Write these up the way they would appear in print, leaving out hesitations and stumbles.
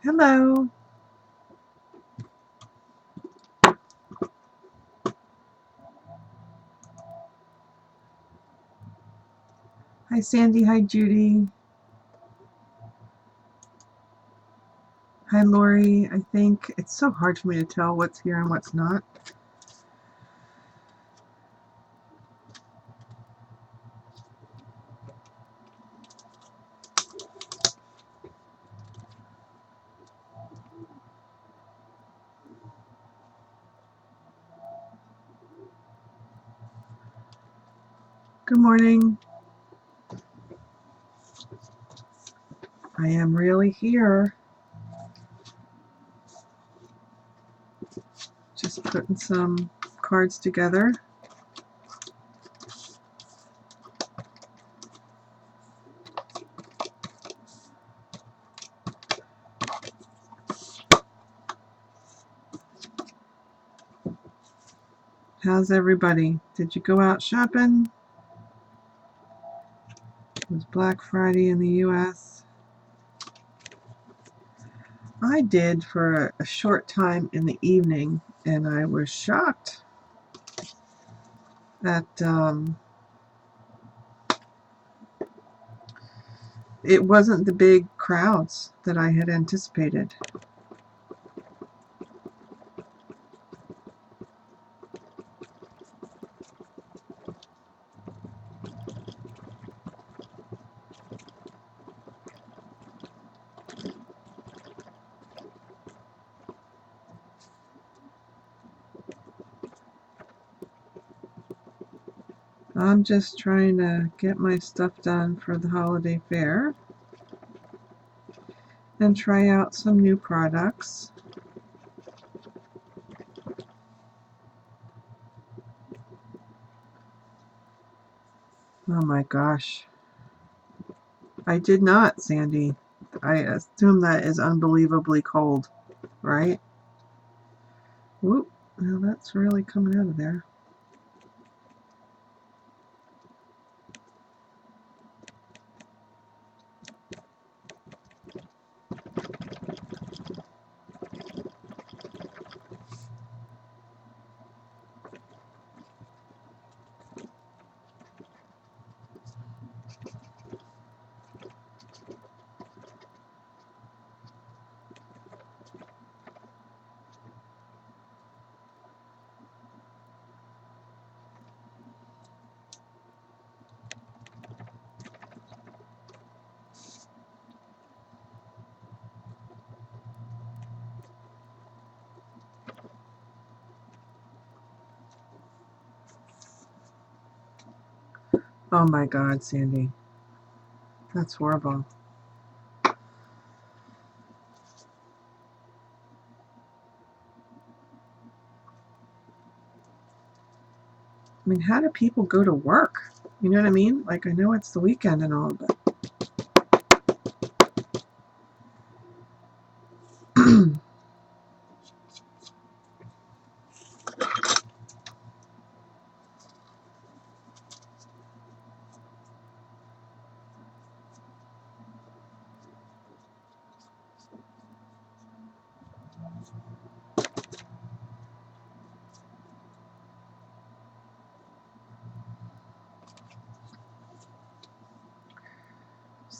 Hello. Hi, Sandy. Hi, Judy. Hi, Lori. I think it's so hard for me to tell what's here and what's not. Good morning. I am really here. Just putting some cards together. How's everybody? Did you go out shopping? It was Black Friday in the US. I did for a short time in the evening, and I was shocked that it wasn't the big crowds that I had anticipated. I'm just trying to get my stuff done for the holiday fair and try out some new products. Oh my gosh. I did not, Sandy. I assume that is unbelievably cold, right? Whoop. Now that's really coming out of there. Oh my God, Sandy. That's horrible. I mean, how do people go to work? You know what I mean? Like, I know it's the weekend and all, but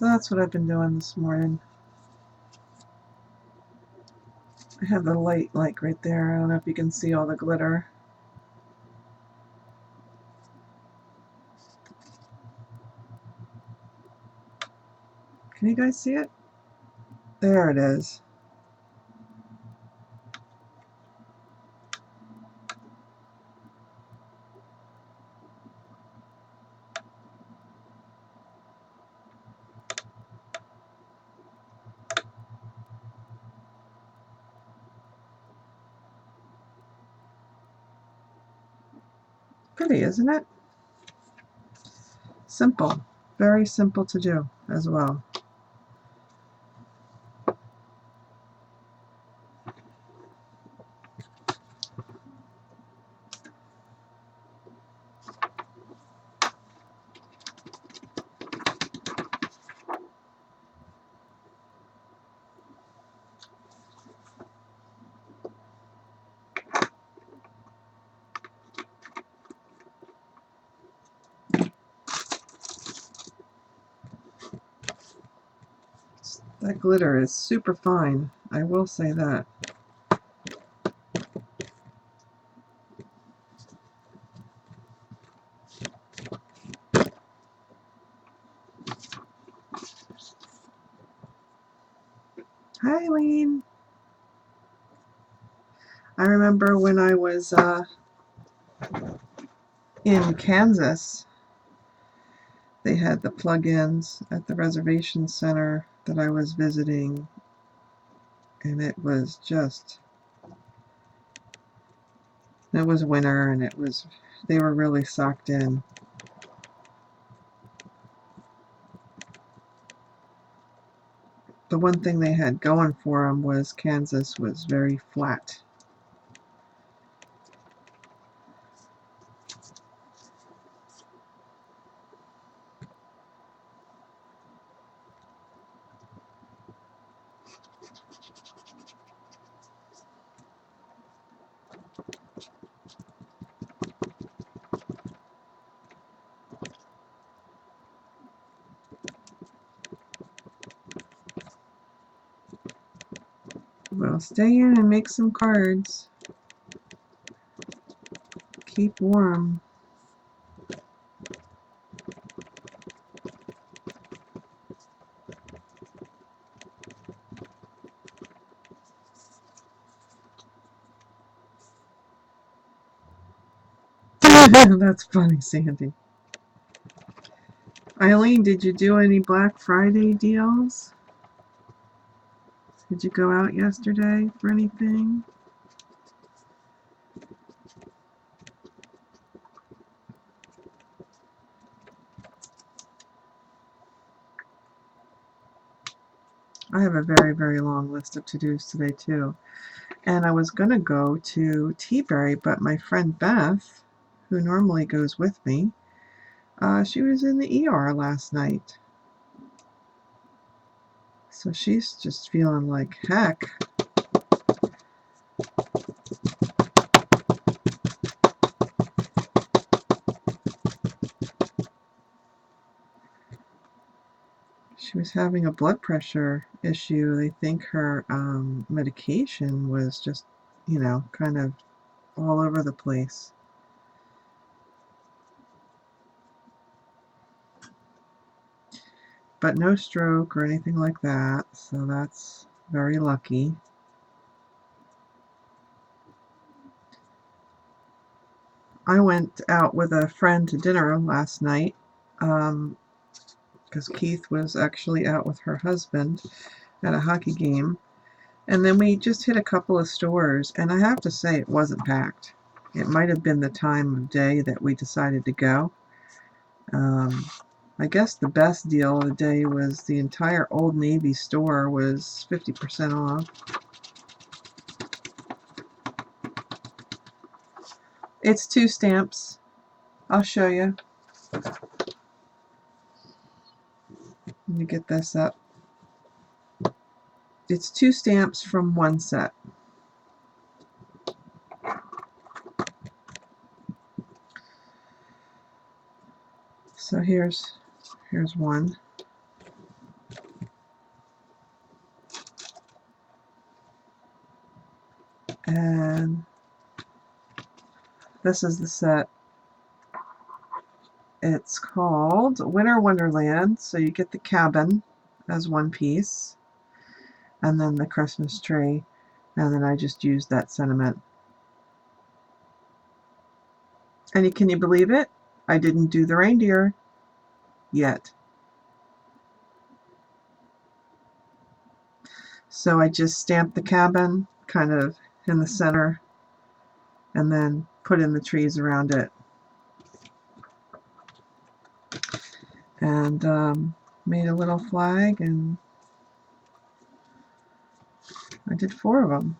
so that's what I've been doing this morning. I have the light like right there. I don't know if you can see all the glitter. Can you guys see it? There it is. Pretty, isn't it? Simple. Very simple to do as well. That glitter is super fine. I will say that. Hi, Eileen. I remember when I was in Kansas, they had the plug-ins at the reservation center that I was visiting, and it was winter, and they were really socked in. The one thing they had going for them was Kansas was very flat. Well, stay in and make some cards. Keep warm. That's funny, Sandy. Eileen, did you do any Black Friday deals? Did you go out yesterday for anything? I have a very, very long list of to-dos today, too. And I was going to go to Teaberry, but my friend Beth, who normally goes with me, she was in the ER last night. So she's just feeling like heck. She was having a blood pressure issue. They think her medication was just, kind of all over the place. But no stroke or anything like that, so that's very lucky. I went out with a friend to dinner last night because Keith was actually out with her husband at a hockey game. And then we just hit a couple of stores, and I have to say it wasn't packed. It might have been the time of day that we decided to go. I guess the best deal of the day was the entire Old Navy store was 50% off. It's 2 stamps. I'll show you. Let me get this up. It's 2 stamps from 1 set. So here's one. And this is the set. It's called Winter Wonderland. So you get the cabin as one piece, and then the Christmas tree, and then I just used that sentiment. And can you believe it? I didn't do the reindeer yet. So I just stamped the cabin kind of in the center and then put in the trees around it. And made a little flag, and I did 4 of them.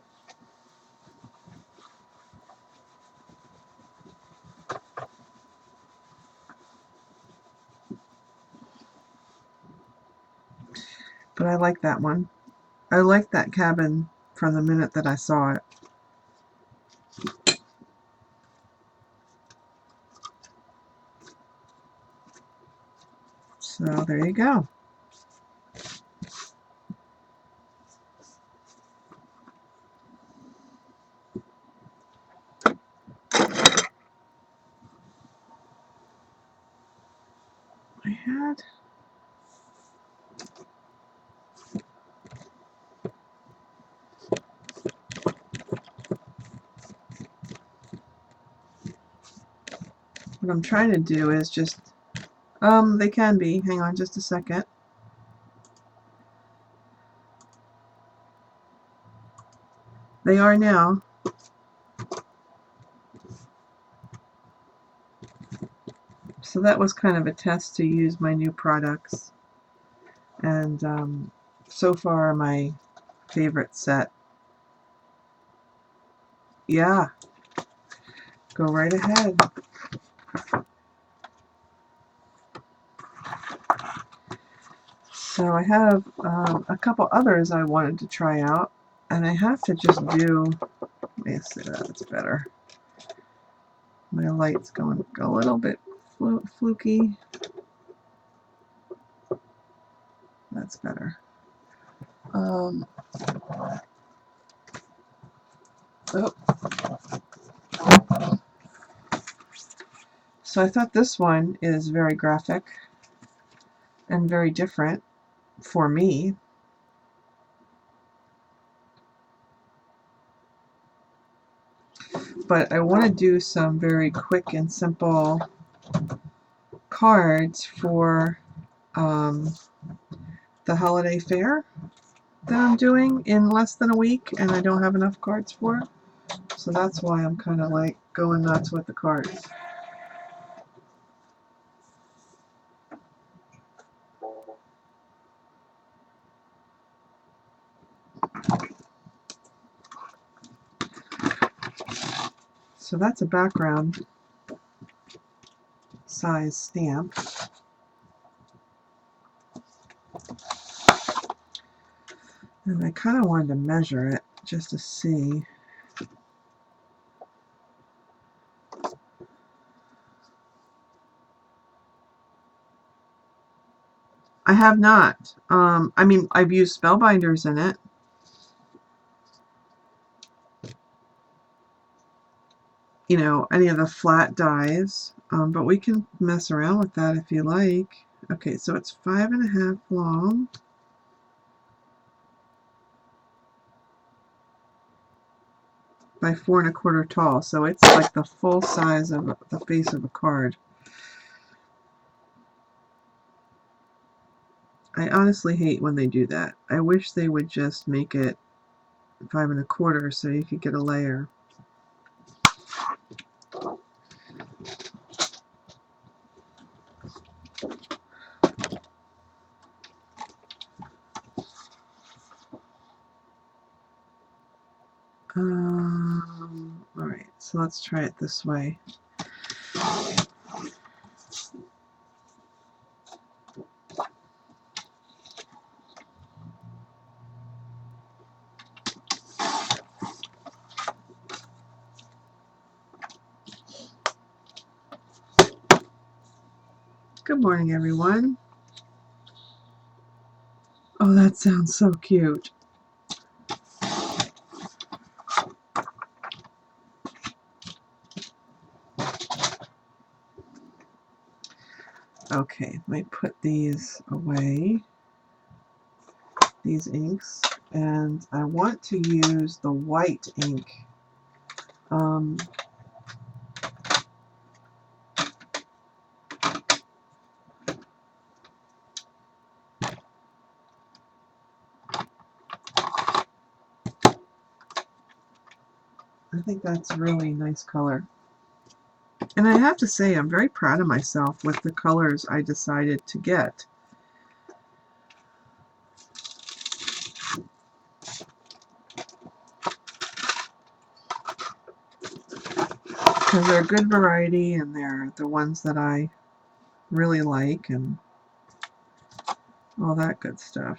But I like that one. I liked that cabin from the minute that I saw it. So there you go. what I'm trying to do is just, they can be. Hang on just a second. They are now. So that was kind of a test to use my new products. And so far my favorite set. Yeah, go right ahead. So I have a couple others I wanted to try out, and I have to just do, let me see, that's better. My light's going a little bit fluky. That's better. Oh. So I thought this one is very graphic and very different for me. But I want to do some very quick and simple cards for the holiday fair that I'm doing in less than a week, and I don't have enough cards for it. So that's why I'm kind of like going nuts with the cards. So that's a background size stamp. And I kind of wanted to measure it just to see. I have not. I mean, I've used spellbinders in it. You know, any of the flat dies. But we can mess around with that if you like. Okay, so it's 5.5 long. By 4.25 tall, so it's like the full size of the face of a card. I honestly hate when they do that. I wish they would just make it 5.25 so you could get a layer. Alright, so let's try it this way. Good morning, everyone. Oh, that sounds so cute. Okay, let me put these away, these inks, and I want to use the white ink. I think that's a really nice color. And I have to say, I'm very proud of myself with the colors I decided to get. Because they're a good variety, and they're the ones that I really like, and all that good stuff.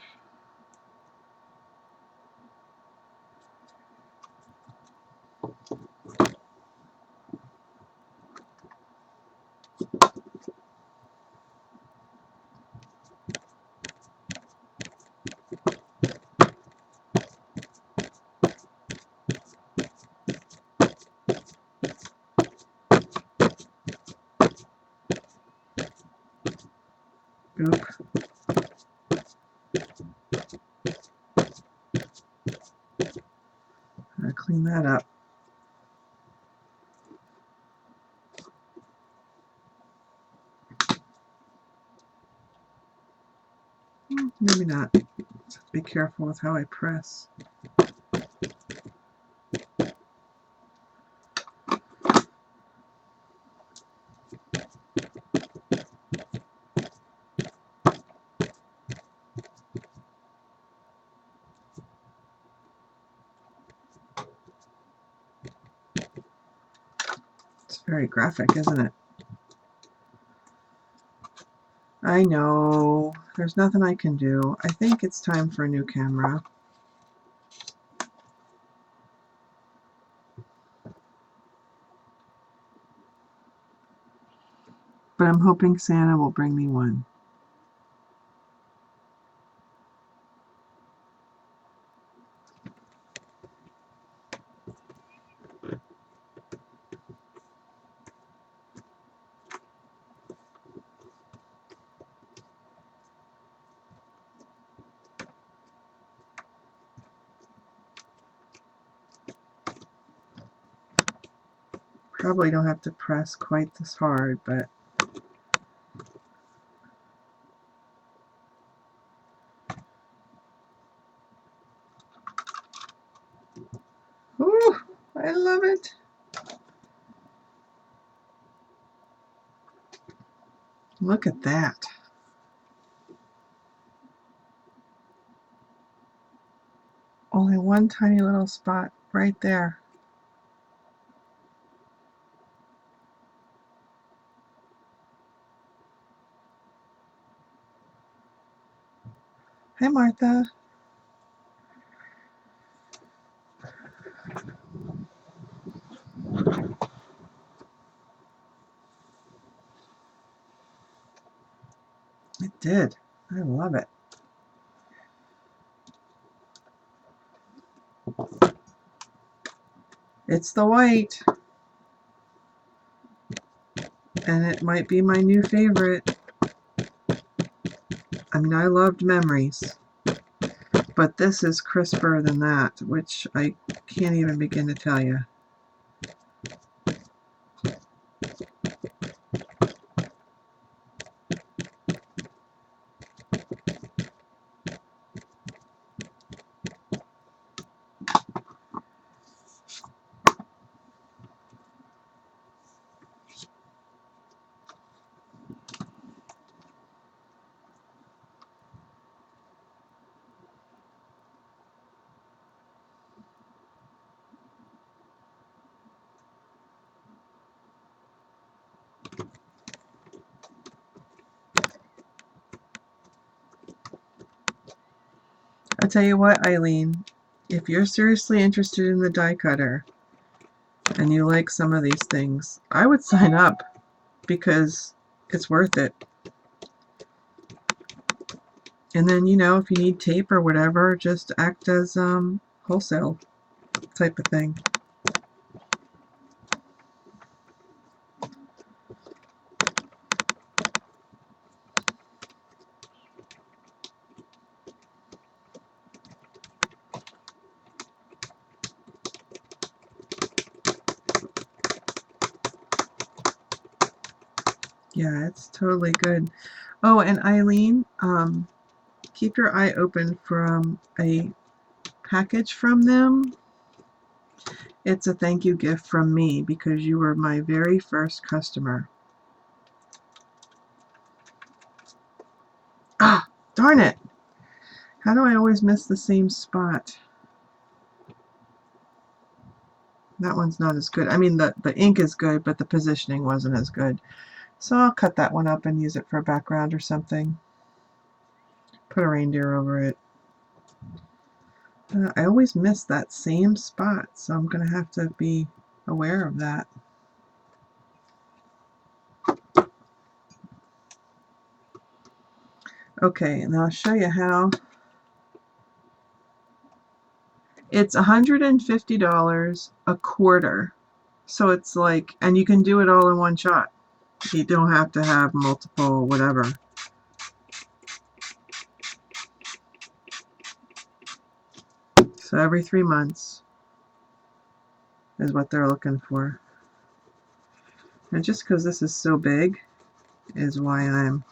Oop. Gotta clean that up. maybe not. Be careful with how I press. It's very graphic, isn't it? I know. There's nothing I can do. I think it's time for a new camera. But I'm hoping Santa will bring me one. Probably don't have to press quite this hard, but ooh, I love it. Look at that. Only one tiny little spot right there. Hi, Martha. It did. I love it. It's the white. And it might be my new favorite. I mean, I loved Memories. But this is crisper than that, which I can't even begin to tell you. I'll tell you what, Eileen, if you're seriously interested in the die cutter and you like some of these things, I would sign up because it's worth it. And then, you know, if you need tape or whatever, just act as wholesale type of thing. Yeah, it's totally good. Oh, and Eileen, keep your eye open for a package from them. It's a thank you gift from me because you were my very first customer. Ah, darn it! How do I always miss the same spot? That one's not as good. I mean, the ink is good, but the positioning wasn't as good. So I'll cut that one up and use it for a background or something. Put a reindeer over it. I always miss that same spot, so I'm going to have to be aware of that. Okay, and I'll show you how. It's $150 a quarter. So it's like, and you can do it all in one shot. You don't have to have multiple whatever. So every 3 months is what they're looking for. And just because this is so big is why I'm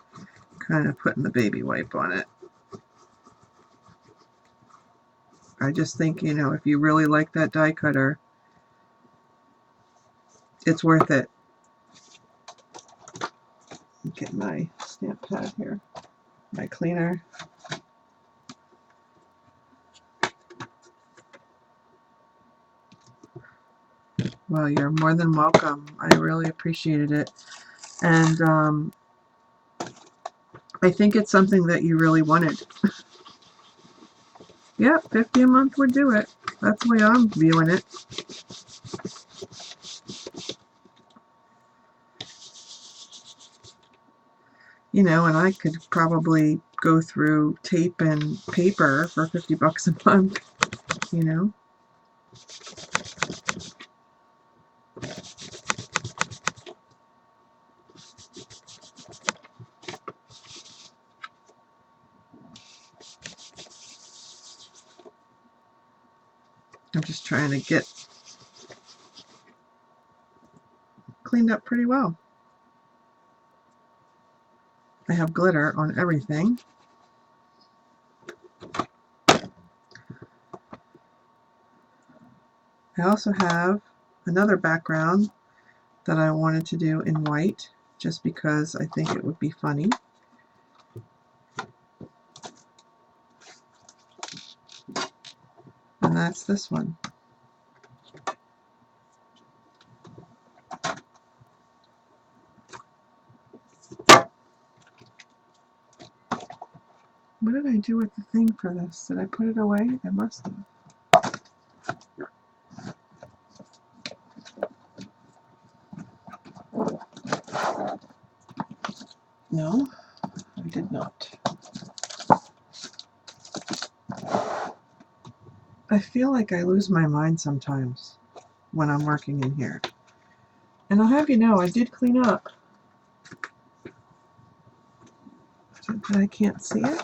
kind of putting the baby wipe on it. I just think, you know, if you really like that die cutter, it's worth it. Get my stamp pad here, my cleaner. Well, you're more than welcome. I really appreciated it. And I think it's something that you really wanted. Yep, $50 a month would do it. That's the way I'm viewing it. You know, and I could probably go through tape and paper for $50 a month, you know. I'm just trying to get cleaned up pretty well. I have glitter on everything. I also have another background that I wanted to do in white, just because I think it would be funny. And that's this one. What did I do with the thing for this? Did I put it away? I must have. No, I did not. I feel like I lose my mind sometimes when I'm working in here. And I'll have you know, I did clean up. But I can't see it.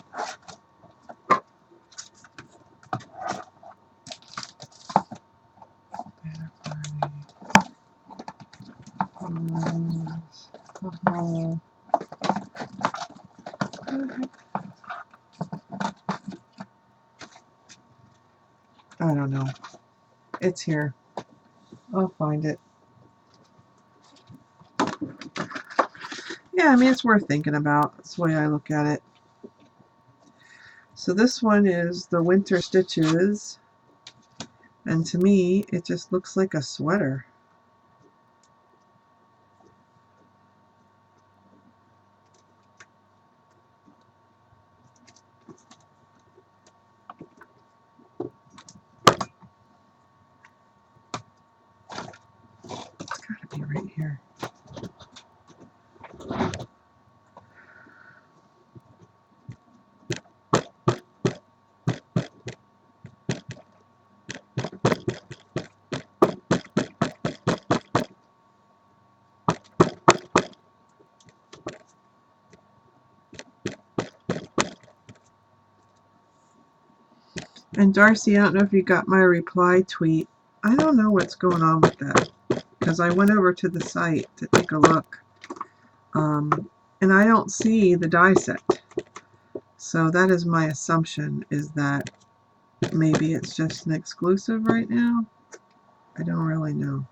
I don't know. It's here. I'll find it. Yeah, I mean, it's worth thinking about. That's the way I look at it. So this one is the Winter Stitches. And to me, it just looks like a sweater. It's gotta be right here. And Darcy, I don't know if you got my reply tweet. I don't know what's going on with that, because I went over to the site to take a look, and I don't see the die set. So that is my assumption, is that maybe it's just an exclusive right now. I don't really know.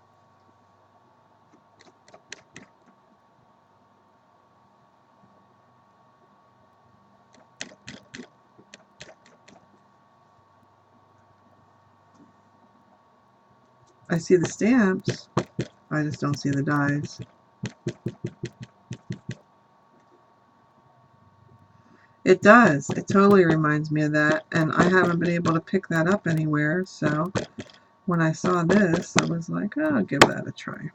I see the stamps, I just don't see the dies. It does. It totally reminds me of that, and I haven't been able to pick that up anywhere, so when I saw this, I was like, oh, I'll give that a try.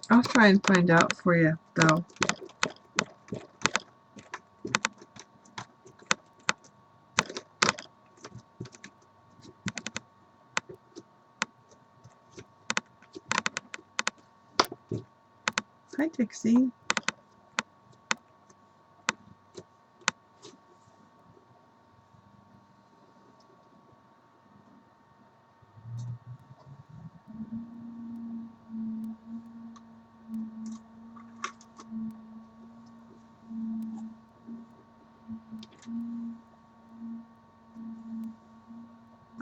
I'll try and find out for you, though. Hi, Dixie.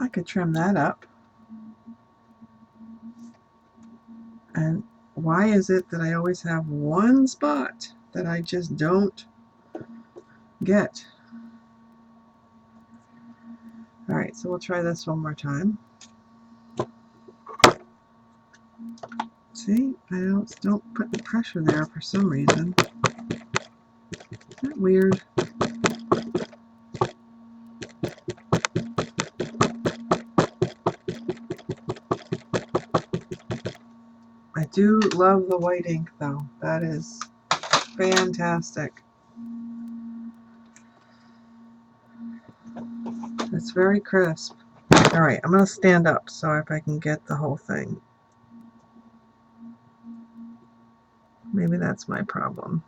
I could trim that up. And why is it that I always have one spot that I just don't get? Alright, so we'll try this one more time. See, I don't put the pressure there for some reason. Isn't that weird? I do love the white ink though. That is fantastic. It's very crisp. Alright, I'm going to stand up so if I can get the whole thing. Maybe that's my problem.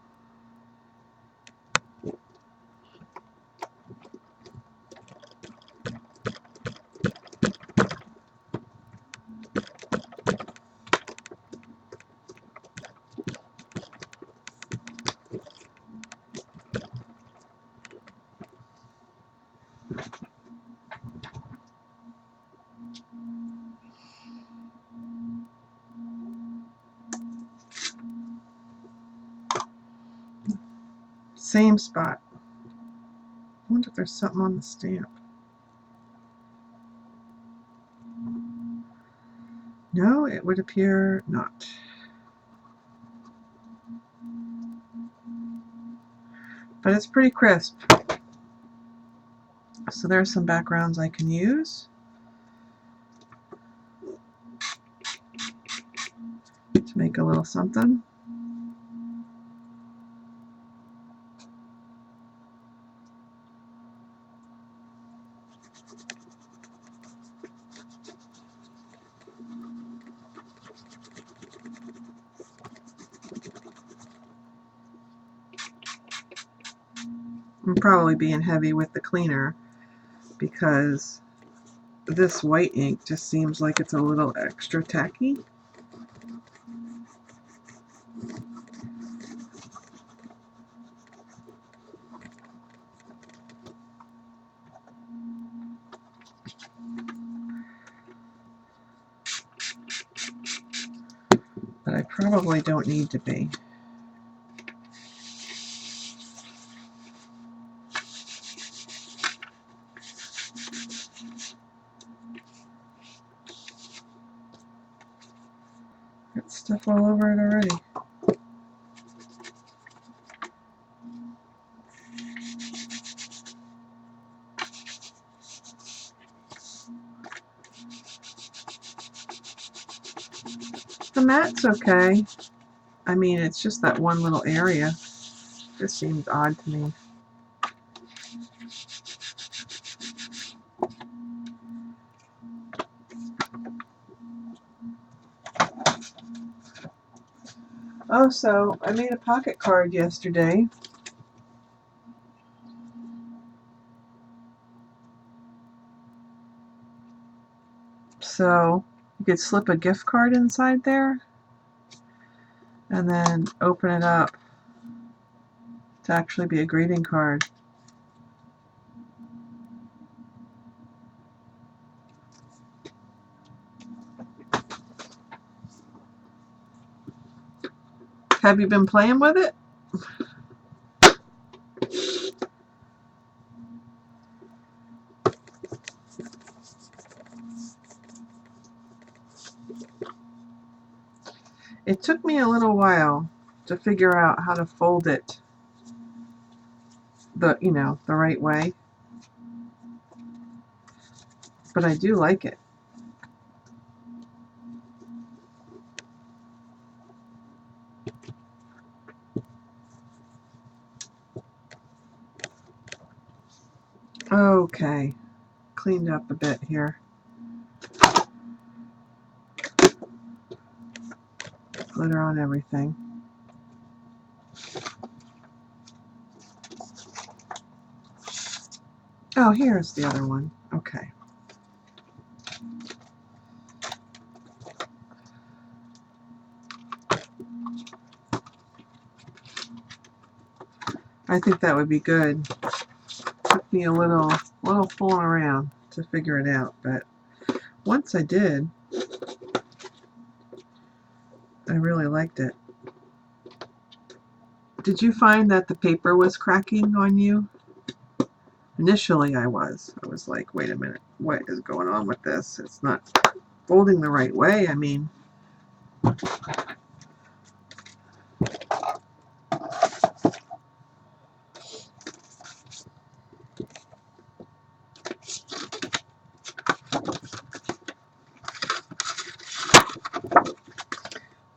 Same spot. I wonder if there's something on the stamp. No, it would appear not. But it's pretty crisp. So there's some backgrounds I can use to make a little something. I'm probably being heavy with the cleaner because this white ink just seems like it's a little extra tacky. But I probably don't need to be. Got stuff all over it already. The matte's okay. I mean, it's just that one little area. Just seems odd to me. Oh, so I made a pocket card yesterday. So you could slip a gift card inside there and then open it up to actually be a greeting card. Have you been playing with it? It took me a little while to figure out how to fold it the right way. But I do like it. Okay, cleaned up a bit here. Glitter on everything. Oh, here's the other one. Okay. I think that would be good. Took me a little fooling around to figure it out, but once I did, I really liked it. Did you find that the paper was cracking on you? Initially I was like, wait a minute, what is going on with this? It's not folding the right way. I mean,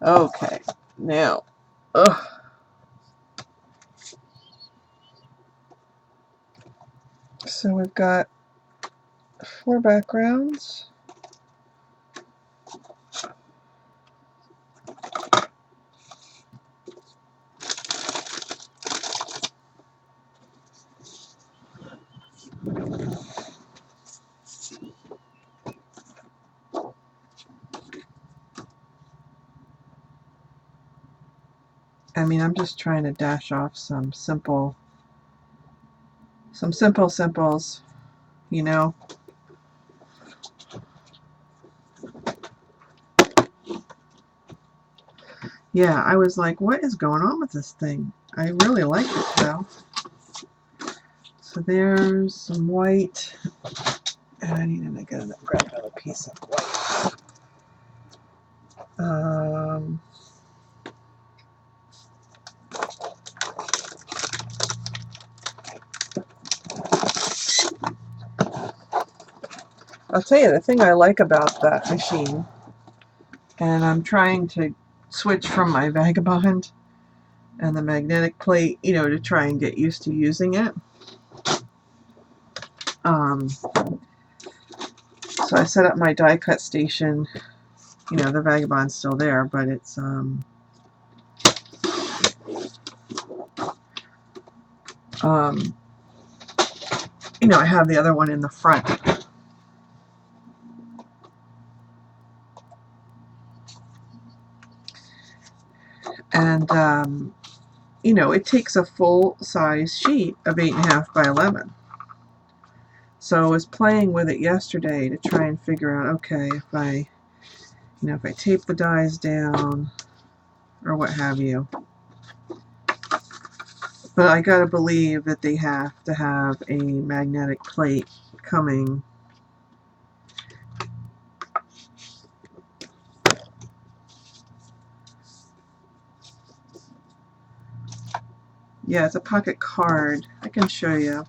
okay, now, ugh. So we've got 4 backgrounds. I mean, I'm just trying to dash off some simple simples, you know. Yeah, I was like, what is going on with this thing? I really like it though. So there's some white, and I need to grab another piece of white. I'll tell you the thing I like about that machine, and I'm trying to switch from my Vagabond and the magnetic plate, you know, to try and get used to using it. So I set up my die cut station. You know, the Vagabond's still there, but it's you know, I have the other one in the front. And you know, it takes a full size sheet of 8.5 by 11. So I was playing with it yesterday to try and figure out, okay, if I tape the dies down or what have you. But I gotta believe that they have to have a magnetic plate coming. Yeah, it's a pocket card. I can show you.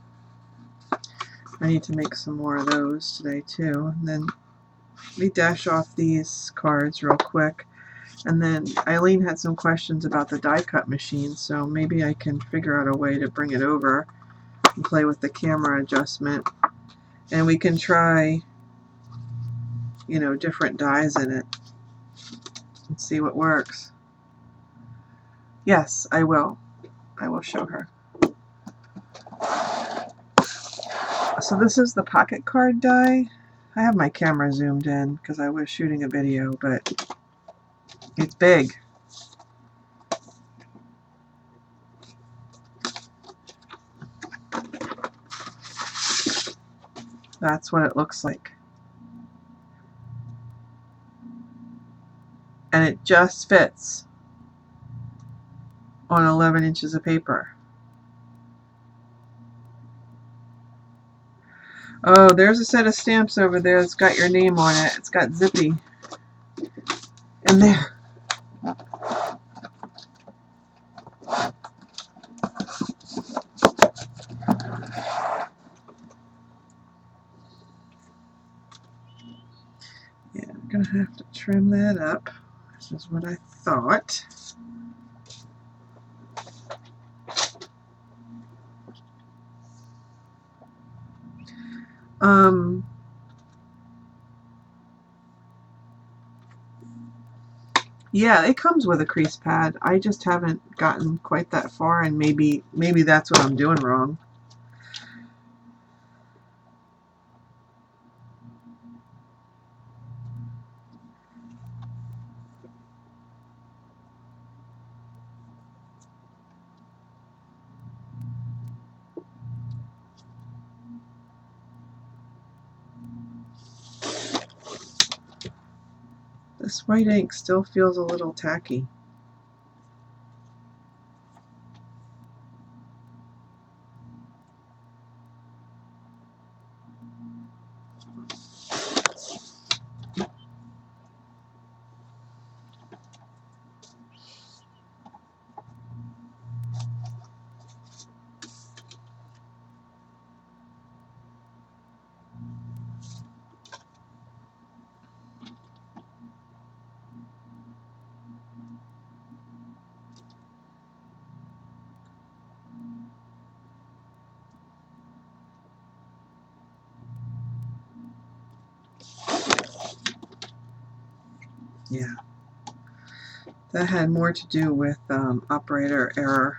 I need to make some more of those today too. And then let me dash off these cards real quick. And then Eileen had some questions about the die cut machine, so maybe I can figure out a way to bring it over and play with the camera adjustment. And we can try, you know, different dies in it and see what works. Yes, I will. I will show her. So this is the pocket card die. I have my camera zoomed in because I was shooting a video, but it's big. That's what it looks like. And it just fits on 11 inches of paper. Oh, there's a set of stamps over there that's got your name on it. It's got Zippy in there. Yeah, I'm going to have to trim that up. This is what I thought. Yeah, it comes with a crease pad. I just haven't gotten quite that far, and maybe that's what I'm doing wrong. This white ink still feels a little tacky. Yeah, that had more to do with operator error.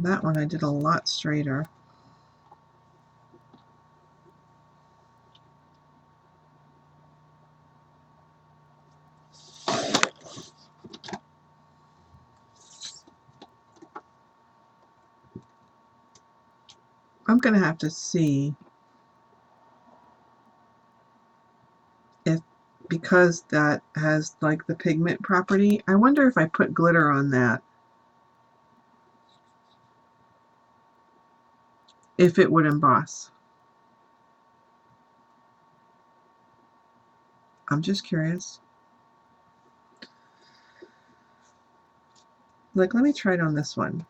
That one I did a lot straighter. I'm going to have to see if, because that has like the pigment property, I wonder if I put glitter on that, if it would emboss. I'm just curious. Like, let me try it on this one.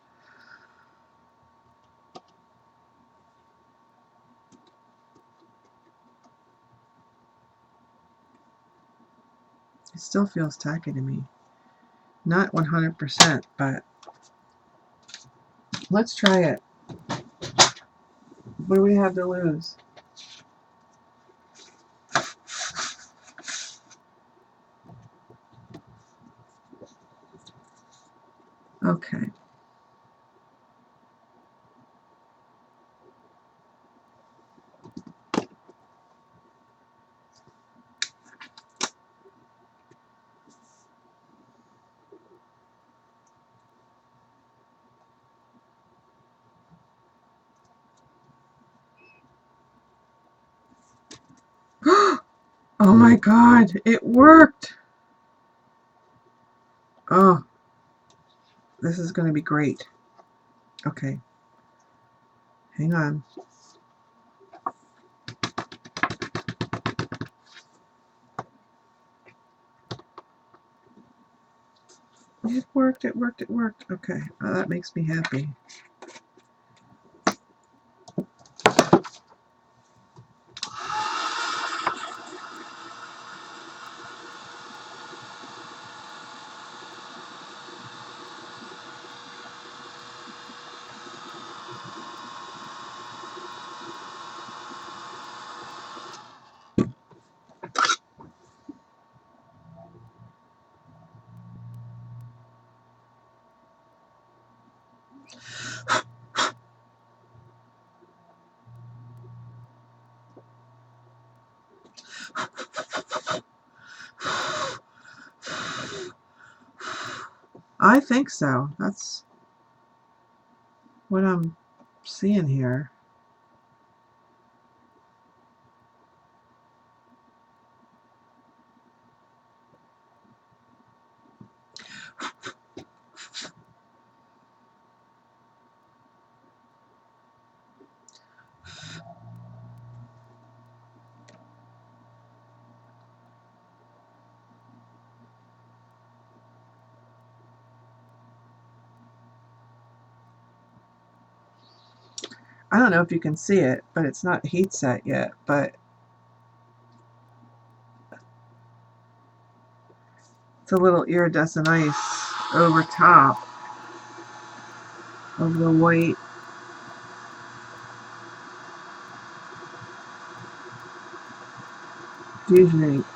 It still feels tacky to me. Not 100%, but let's try it. What do we have to lose? Okay. Oh my God, it worked. Oh, this is going to be great. Okay. Hang on. It worked, it worked, it worked. Okay, oh, that makes me happy. I think so. That's what I'm seeing here. I don't know if you can see it, but it's not heat set yet, but it's a little iridescent ice over top of the white. Fusion ink.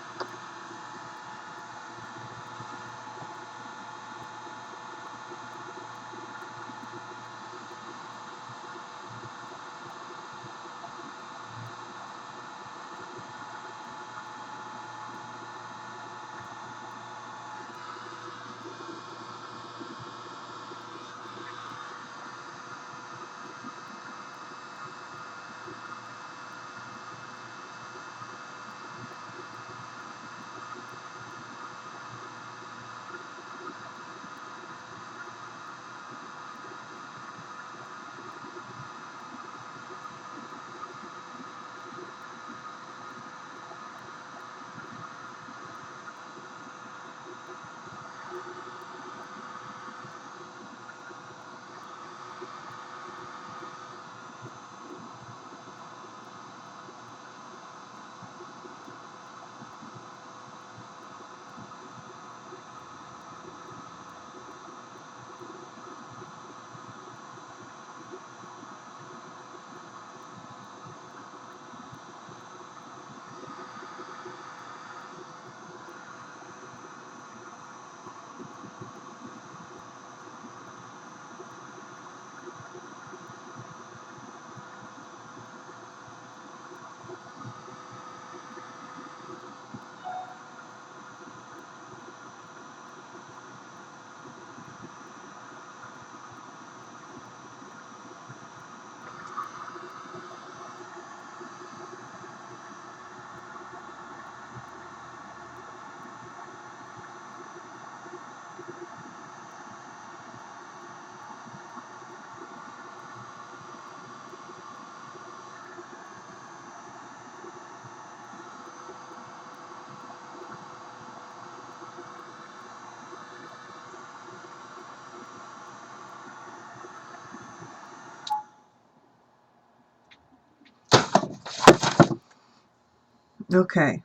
Okay.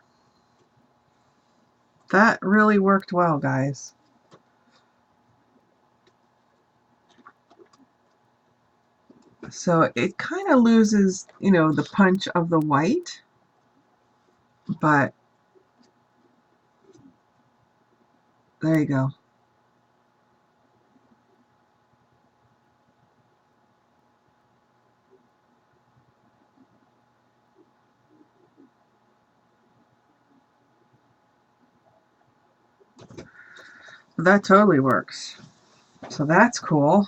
That really worked well, guys. So it kind of loses, you know, the punch of the white, but there you go. That totally works. So that's cool.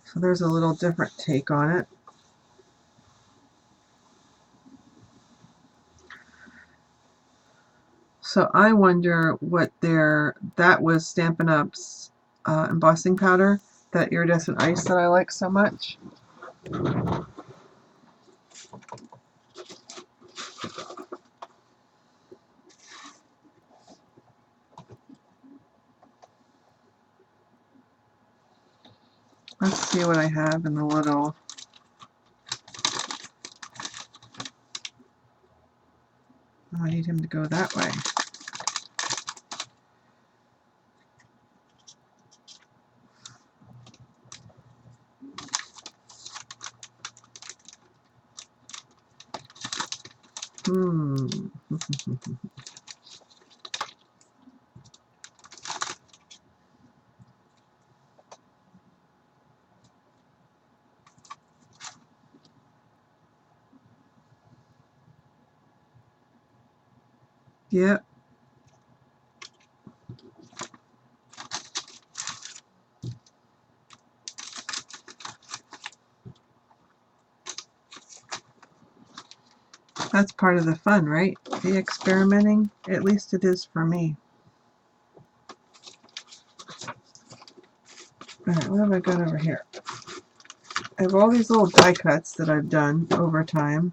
So there's a little different take on it. So I wonder what that was Stampin' Up's embossing powder, that iridescent ice that I like so much. Let's see what I have in the little. Oh, I need him to go that way. Yep. That's part of the fun, right? The experimenting. At least it is for me. Alright, what have I got over here? I have all these little die cuts that I've done over time.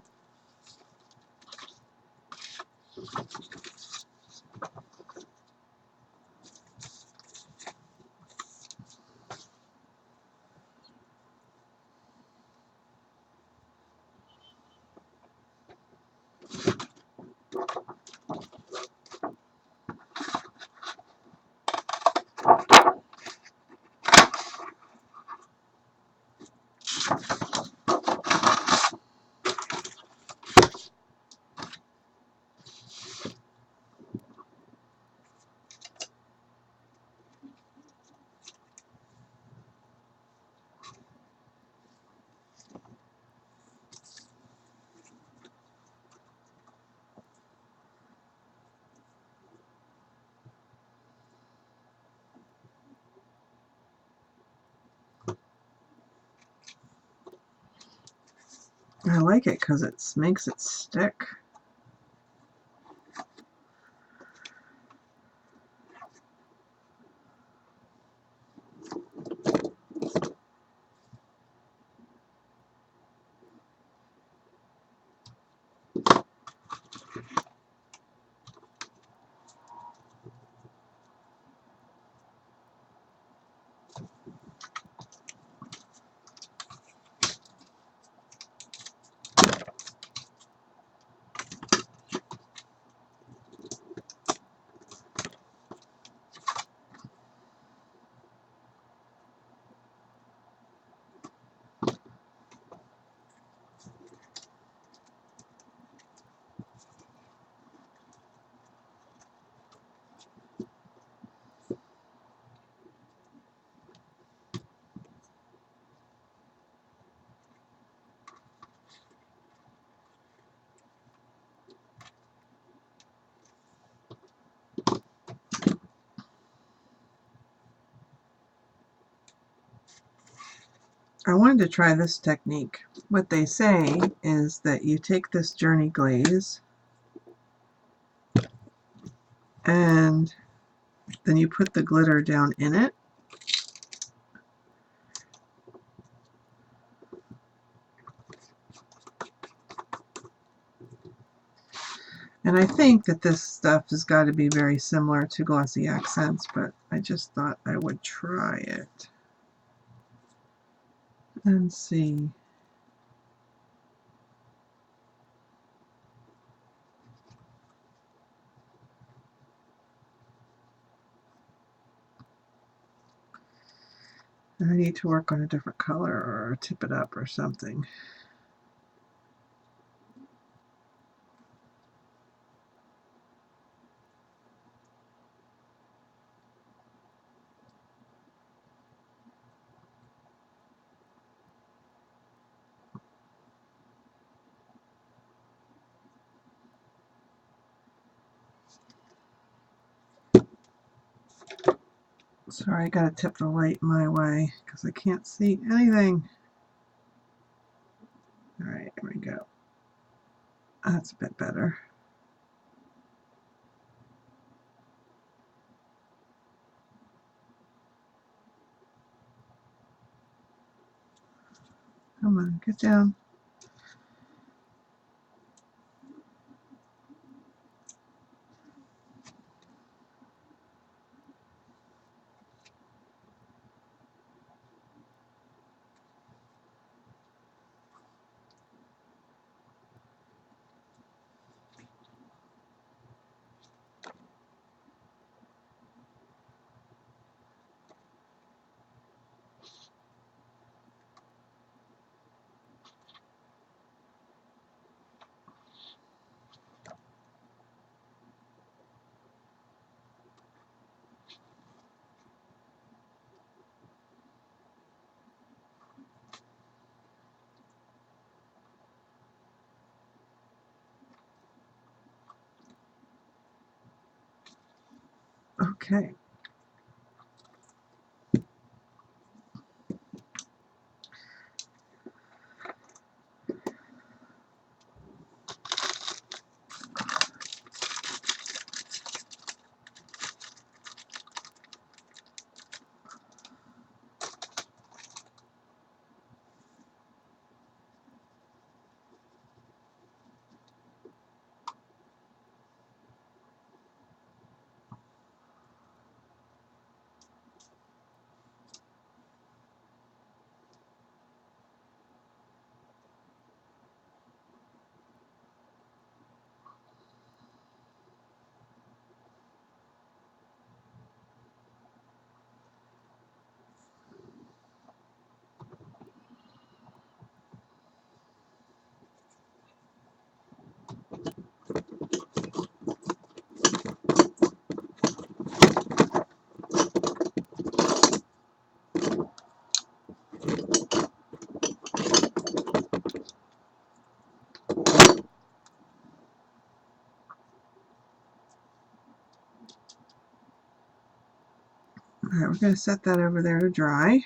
I like it because it makes it stick. I wanted to try this technique. What they say is that you take this journey glaze and then you put the glitter down in it. And I think that this stuff has got to be very similar to Glossy Accents, but I just thought I would try it and see. I need to work on a different color or tip it up or something. Sorry, I gotta tip the light my way because I can't see anything. Alright, here we go. That's a bit better. Come on, get down. Okay. Alright, we're going to set that over there to dry.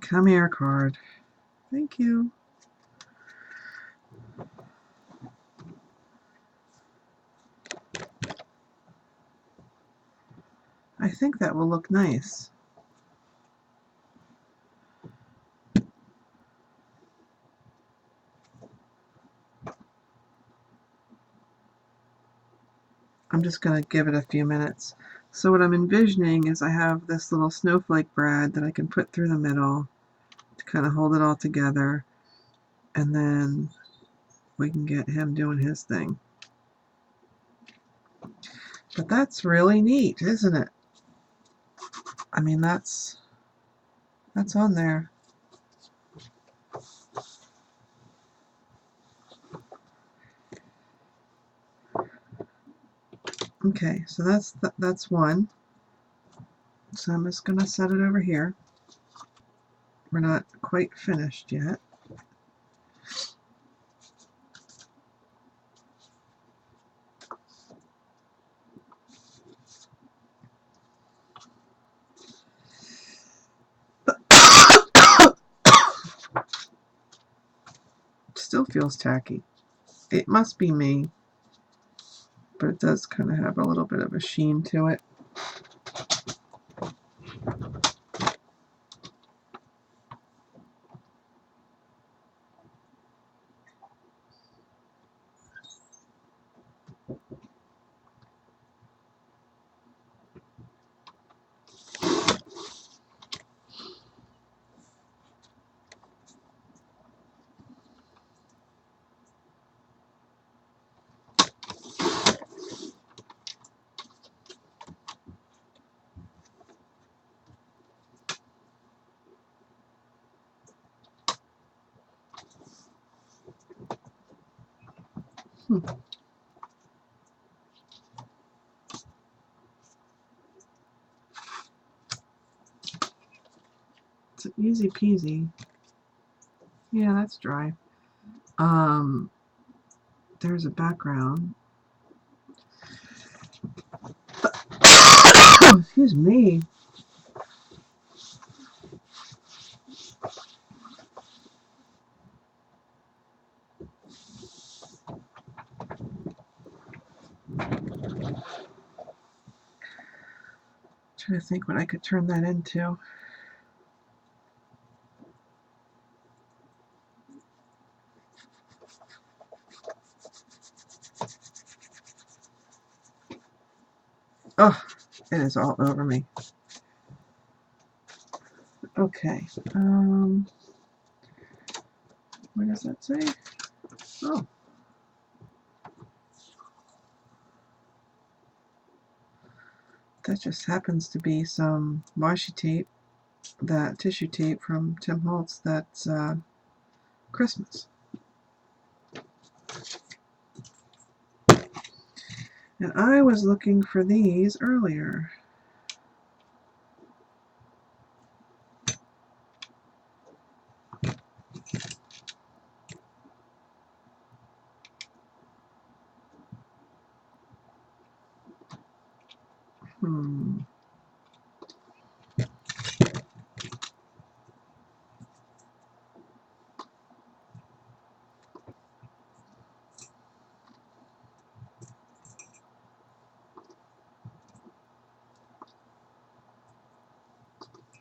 Come here, card. Thank you. I think that will look nice. I'm just going to give it a few minutes. So what I'm envisioning is I have this little snowflake brad that I can put through the middle to kind of hold it all together, and then we can get him doing his thing. But that's really neat, isn't it? I mean, that's on there. Okay, so that's one. So I'm just going to set it over here. We're not quite finished yet. Still feels tacky. It must be me, but it does kind of have a little bit of a sheen to it. It's easy peasy. Yeah, that's dry. There's a background. Excuse me. Trying to think what I could turn that into. Oh, it is all over me. Okay. What does that say? Oh. That just happens to be some washi tape, that tissue tape from Tim Holtz that's Christmas. And I was looking for these earlier.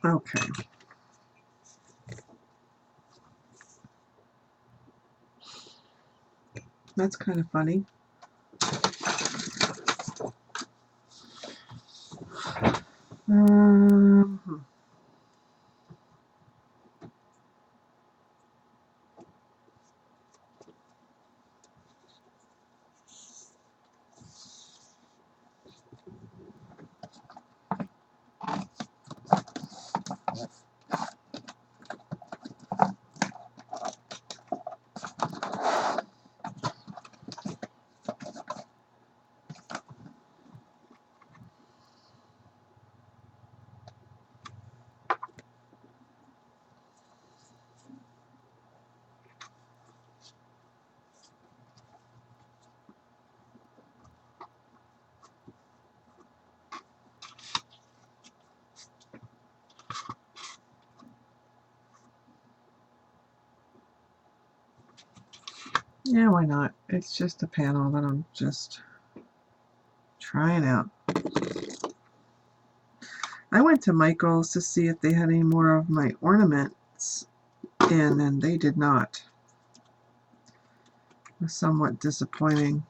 Okay. That's kind of funny. Yeah, why not? It's just a panel that I'm just trying out. I went to Michael's to see if they had any more of my ornaments in, and they did not. It was somewhat disappointing.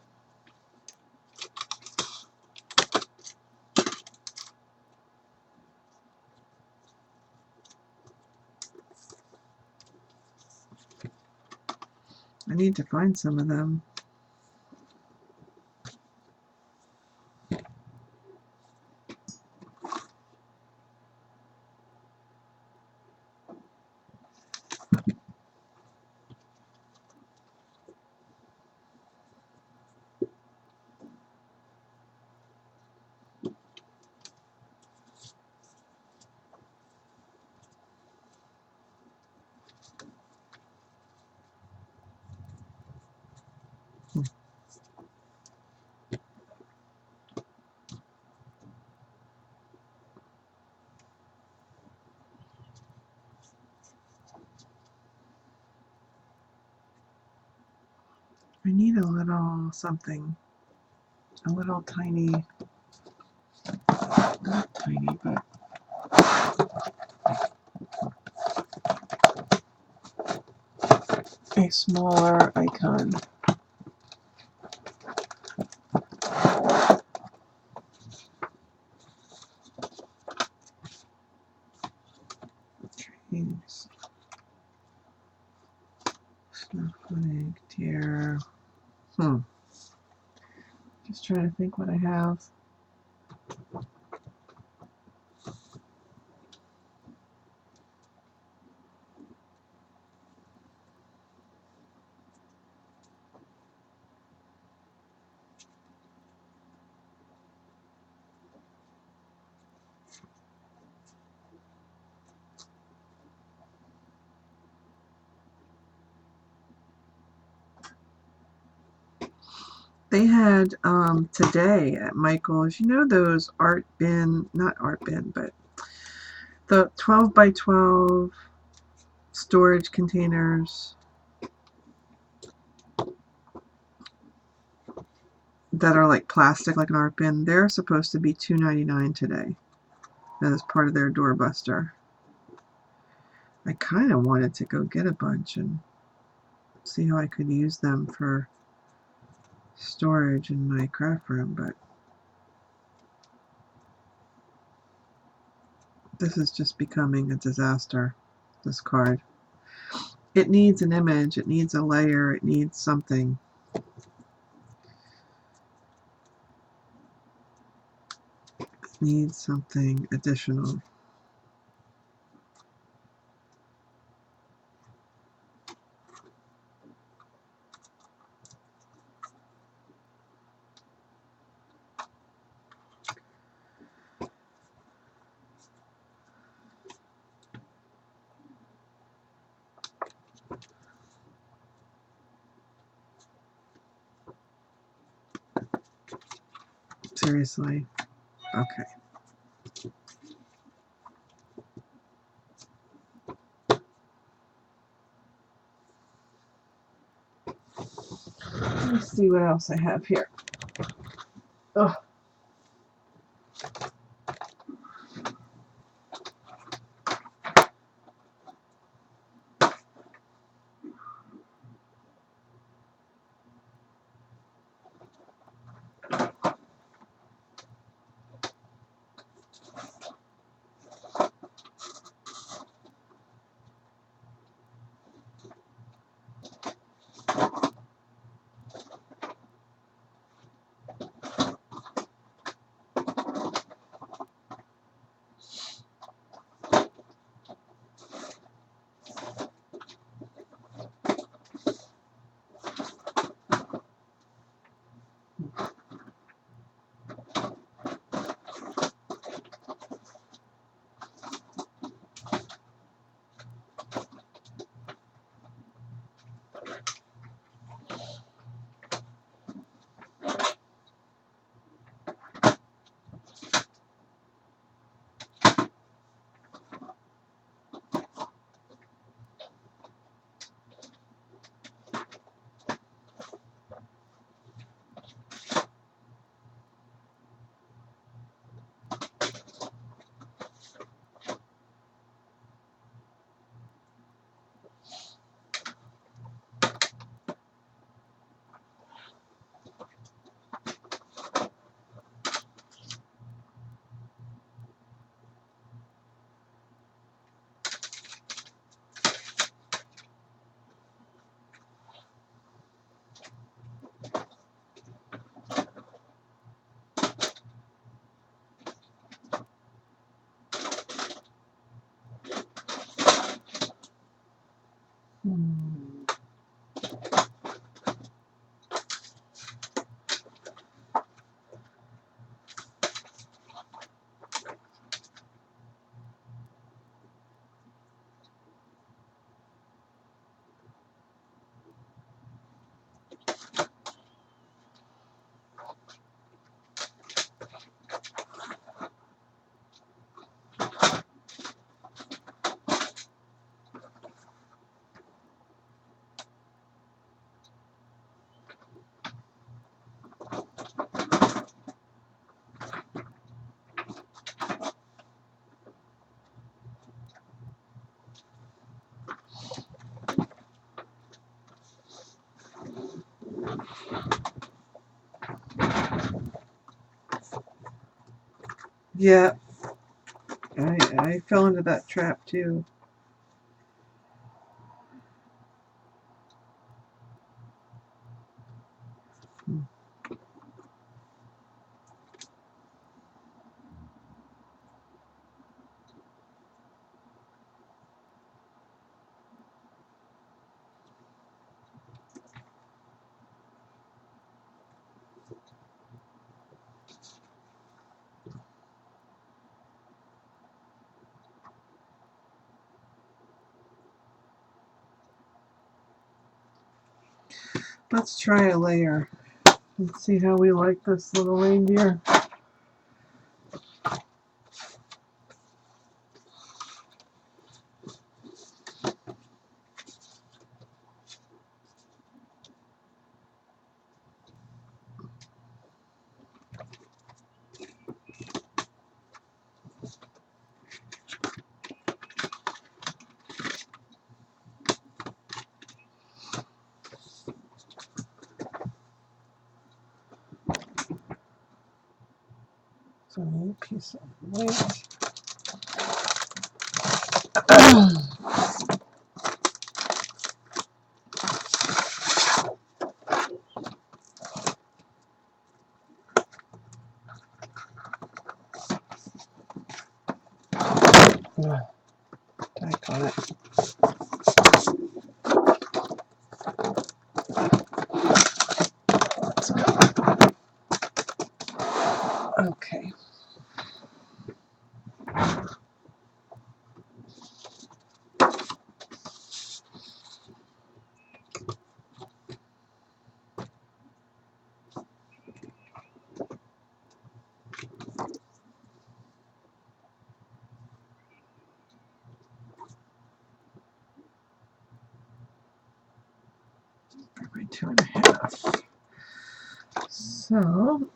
I need to find some of them. I need a little something, a little tiny, not tiny, but a smaller icon. Trees, snowflake, deer. Just trying to think what I have. They had today at Michael's, you know those art bin, not art bin, but the 12 by 12 storage containers that are like plastic, like an art bin. They're supposed to be $2.99 today. That is part of their doorbuster. I kind of wanted to go get a bunch and see how I could use them for storage in my craft room, but this is just becoming a disaster, this card. It needs an image, it needs a layer, it needs something. It needs something additional. Seriously. Okay. Let's see what else I have here. Oh. Yeah, I fell into that trap too. Let's try a layer. Let's see how we like this little reindeer. So I need a piece of white. Tack on it. Okay. For my 2.5. So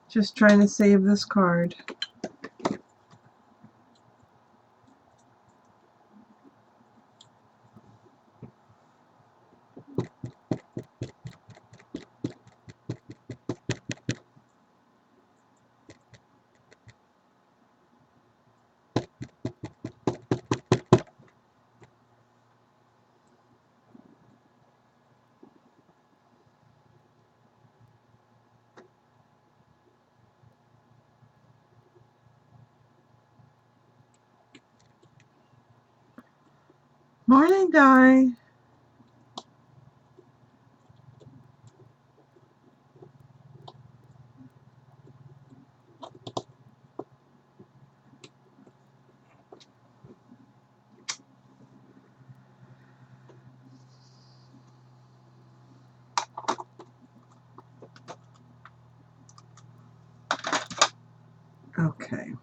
just trying to save this card. Morning, Di. Okay.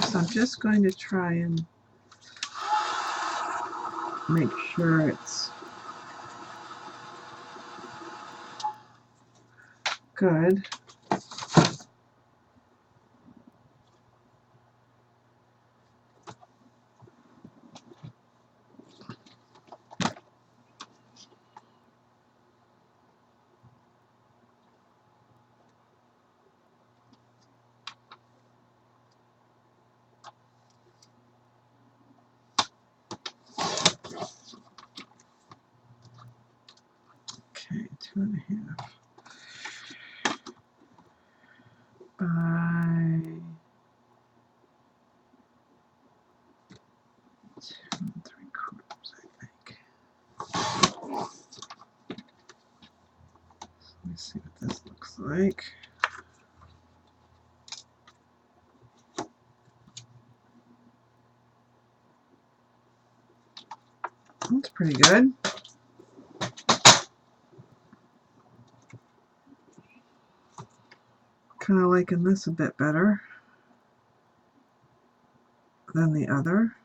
So I'm just going to try and make sure it's good. Okay, 2.5 by 2 3/4, I think. Let me see what this looks like. That's pretty good. Kind of liking this a bit better than the other.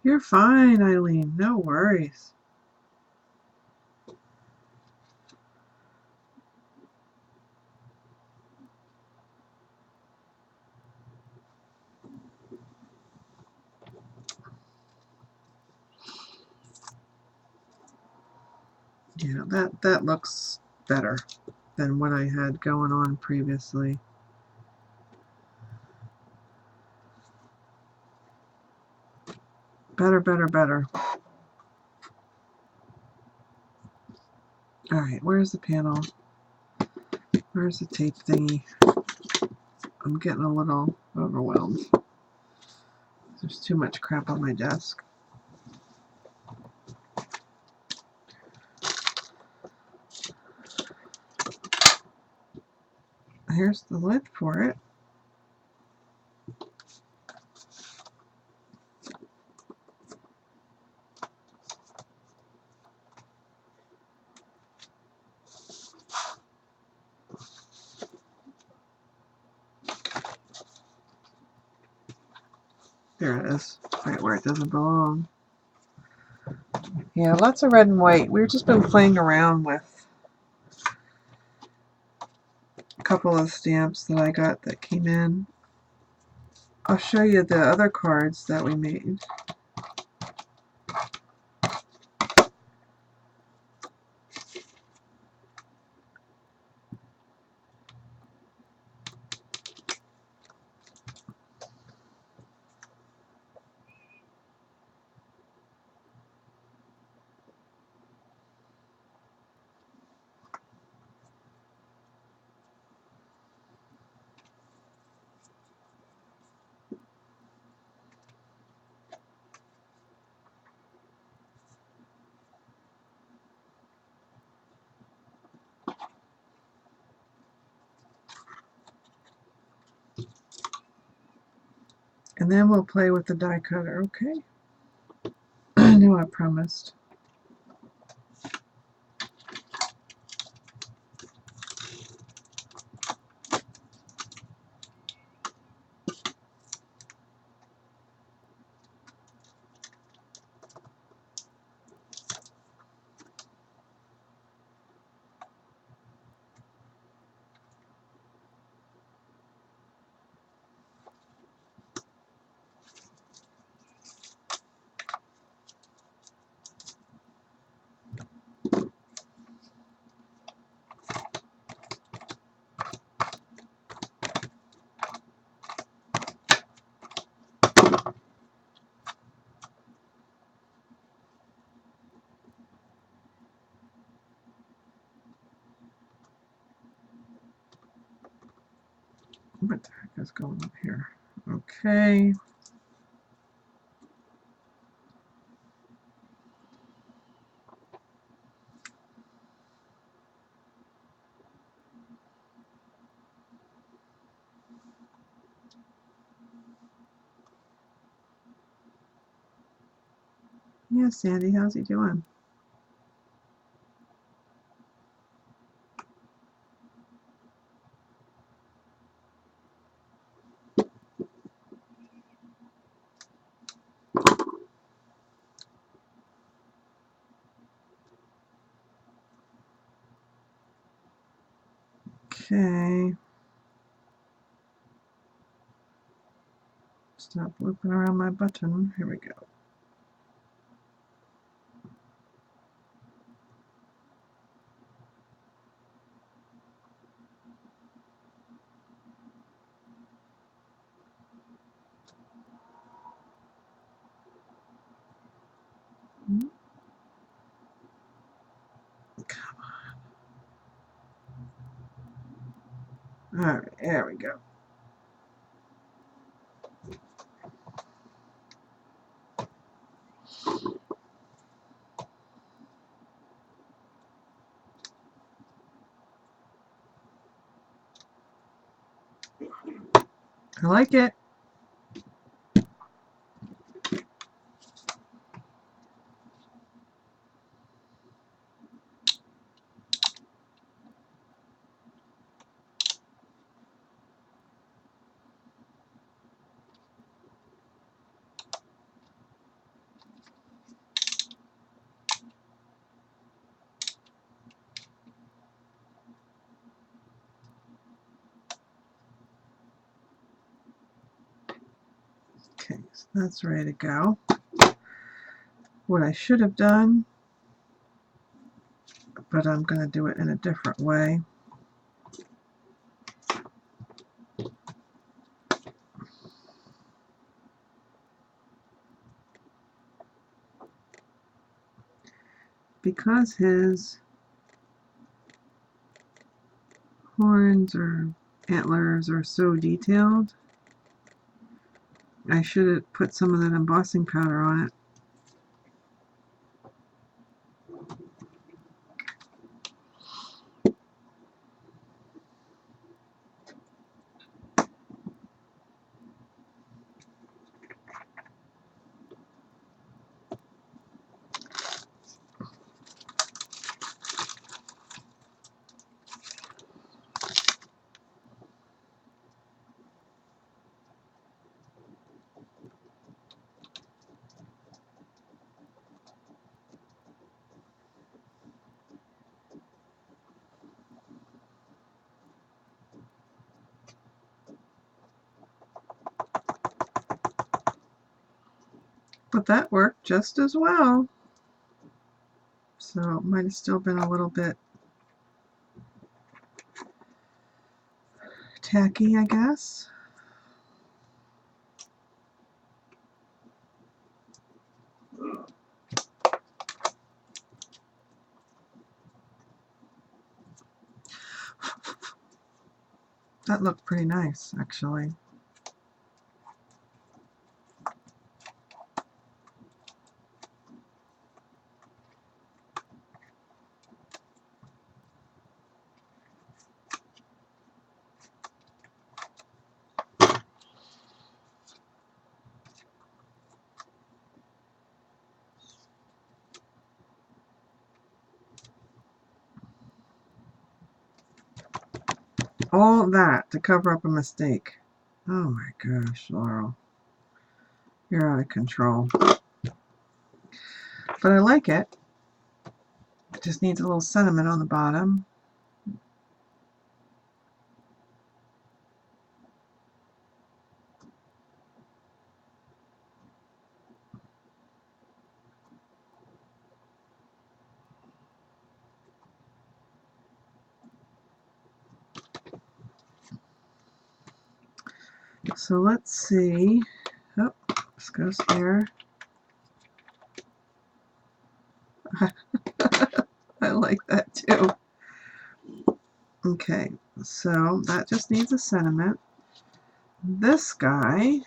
You're fine, Eileen. No worries. Yeah, that looks better than what I had going on previously. Better, better, better. Alright, where's the panel? Where's the tape thingy? I'm getting a little overwhelmed. There's too much crap on my desk. Here's the lid for it. There it is, right where it doesn't belong. Yeah, lots of red and white. We've just been playing around with a couple of stamps that I got that came in. I'll show you the other cards that we made. And then we'll play with the die cutter, okay? I know I promised. What the heck is going on here? Okay. Yeah, Sandy, how's he doing? Okay. Stop looping around my button. Here we go. Come on. All right, there we go. I like it. Okay, so that's ready to go. What I should have done, but I'm going to do it in a different way. Because his horns or antlers are so detailed, I should have put some of that embossing powder on it. But that worked just as well. So it might have still been a little bit tacky, I guess. That looked pretty nice, actually. All that to cover up a mistake. Oh my gosh, Laurel. You're out of control. But I like it. It just needs a little sentiment on the bottom. So let's see. Oh, this goes there. I like that too. Okay, so that just needs a sentiment. this guy,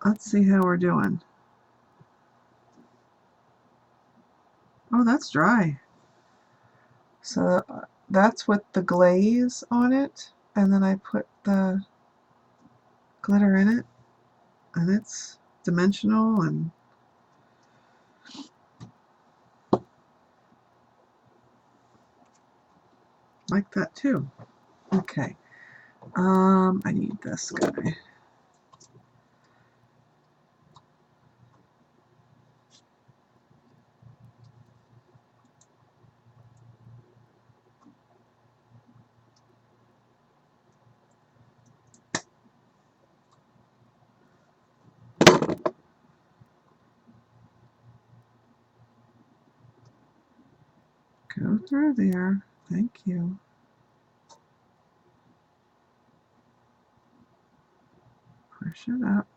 let's see how we're doing. Oh, that's dry. So that's with the glaze on it, and then I put the glitter in it, and it's dimensional and like that too. Okay. I need this guy. Go through there. Thank you. Push it up.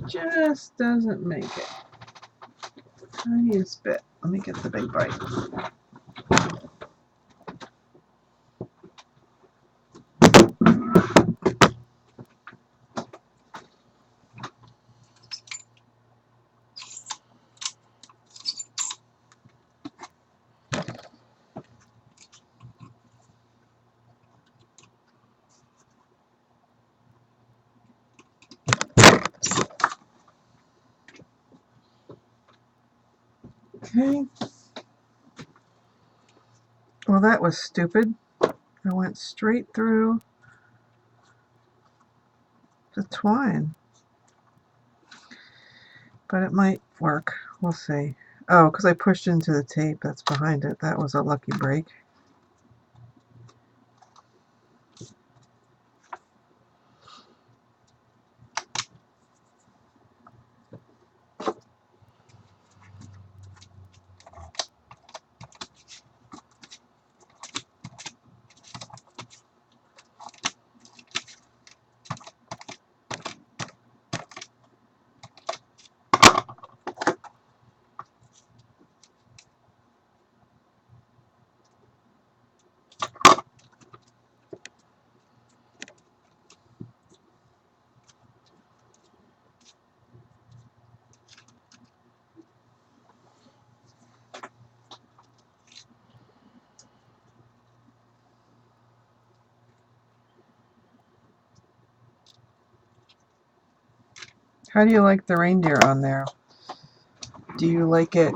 Just doesn't make it. Tiniest bit. Let me get the big bite. Okay. Well, that was stupid. I went straight through the twine. But it might work. We'll see. Oh, because I pushed into the tape that's behind it. That was a lucky break. How do you like the reindeer on there? Do you like it,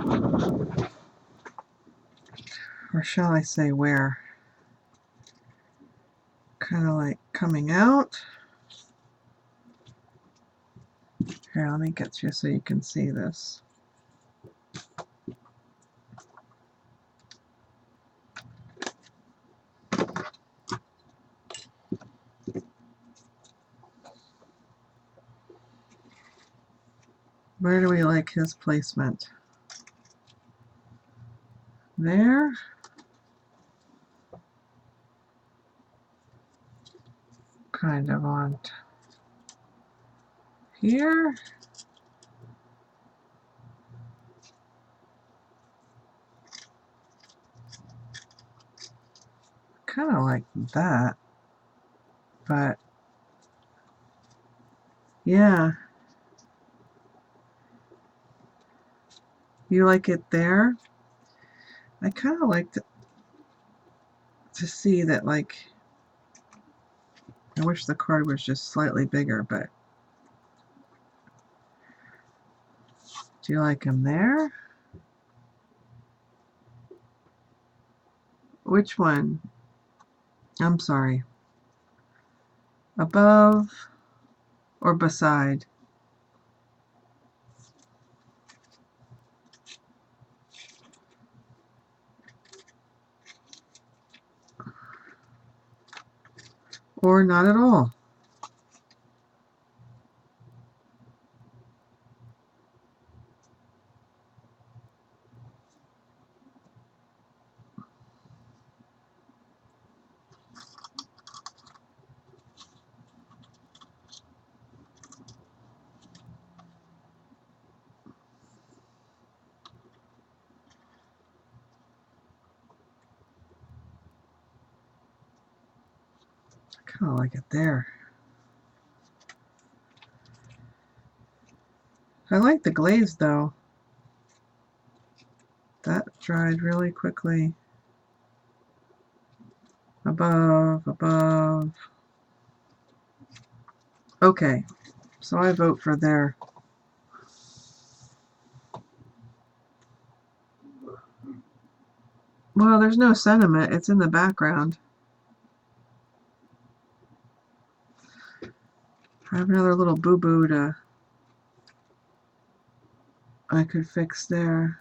or shall I say where? Kind of like coming out. Here, let me get you so you can see this. Where do we like his placement? There. Kind of on here. Kind of like that. But yeah. You like it there? I kind of like to see that, like, I wish the card was just slightly bigger, but do you like him there? Which one? I'm sorry. Above or beside? Or not at all? Kind of like it there. I like the glaze though. That dried really quickly. Above, above. Okay, so I vote for there. Well, there's no sentiment. It's in the background. I have another little boo-boo to I could fix there.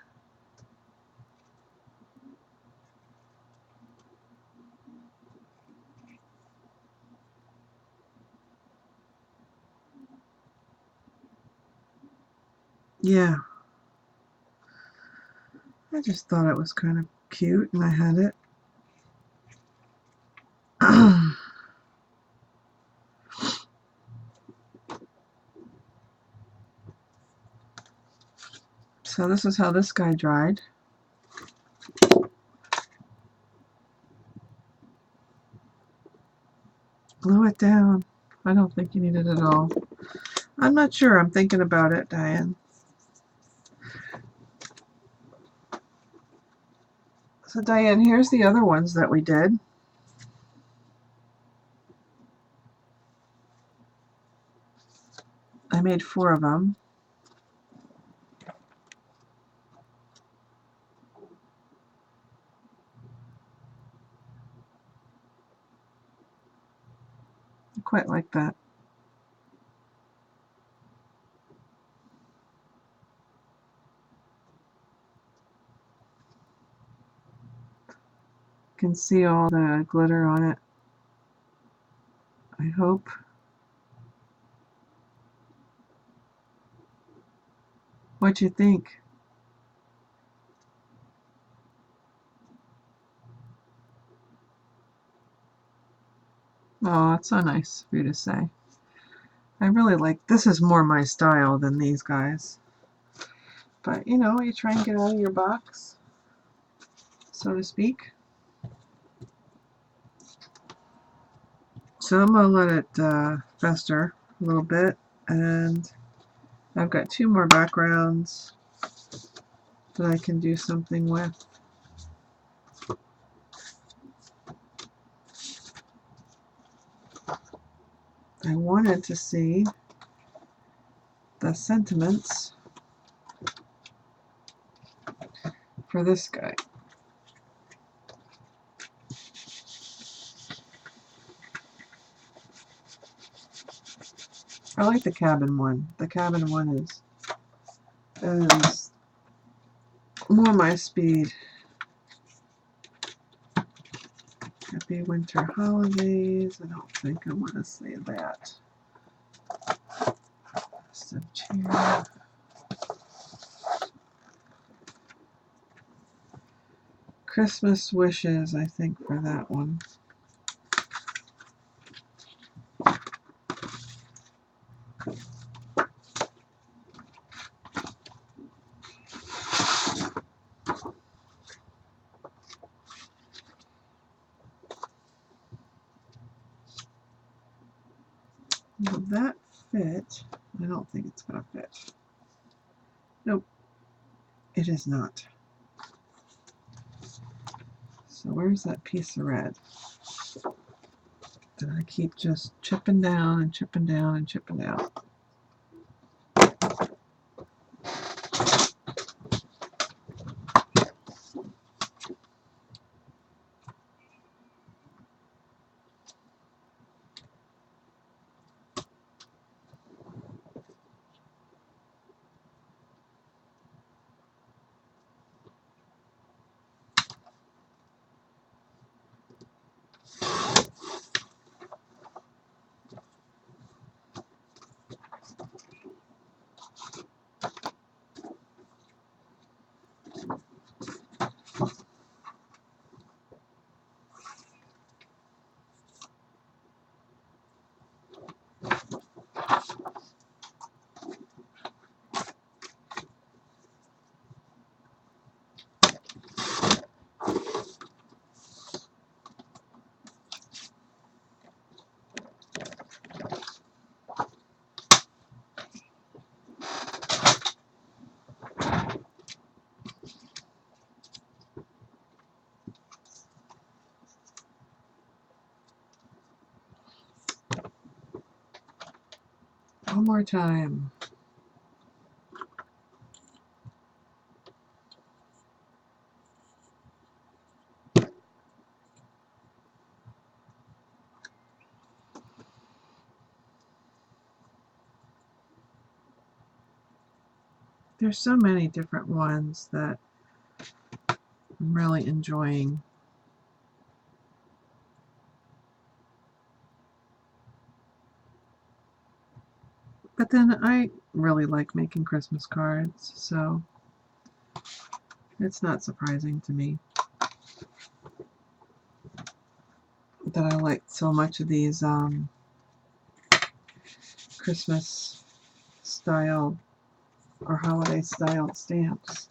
Yeah. I just thought it was kind of cute and I had it. So this is how this guy dried. Glue it down. I don't think you need it at all. I'm not sure. I'm thinking about it, Diane. So Diane, here's the other ones that we did. I made 4 of them. I quite like that. You can see all the glitter on it. I hope. What'd you think? Oh, it's so nice for you to say. I really like, this is more my style than these guys. But, you know, you try and get out of your box, so to speak. So I'm going to let it fester a little bit. And I've got 2 more backgrounds that I can do something with. I wanted to see the sentiments for this guy. I like the cabin one. The cabin one is more my speed. Happy winter holidays. I don't think I want to say that. FSJ. Christmas wishes, I think, for that one. Will that fit? I don't think it's going to fit. Nope, it is not. So where's that piece of red? Did I keep just chipping down and chipping down and chipping down? One more time. There's so many different ones that I'm really enjoying. But then I really like making Christmas cards, so it's not surprising to me that I like so much of these Christmas style or holiday style stamps.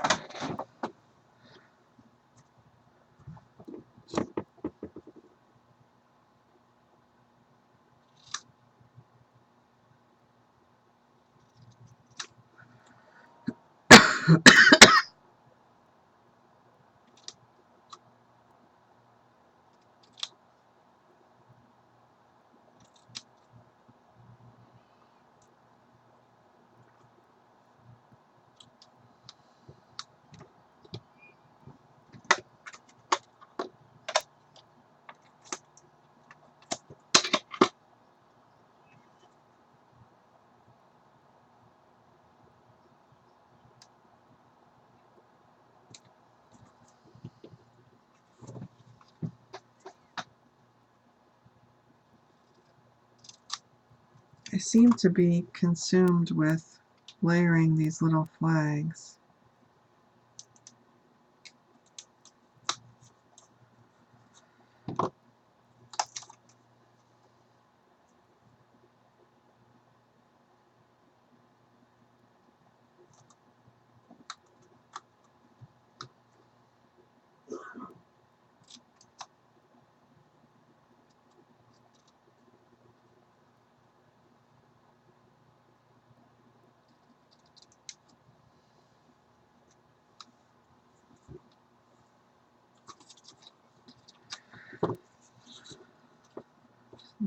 I seem to be consumed with layering these little flags.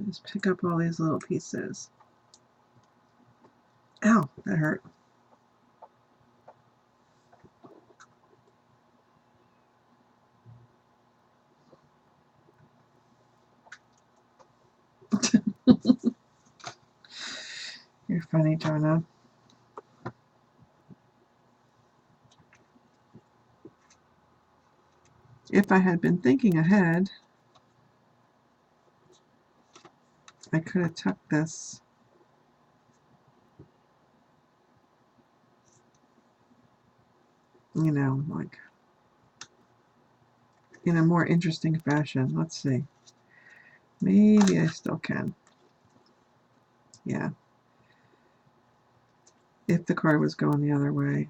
Just pick up all these little pieces. Ow, that hurt. You're funny, Jonah. If I had been thinking ahead, I could have tucked this like in a more interesting fashion. Let's see. Maybe I still can. Yeah. If the card was going the other way.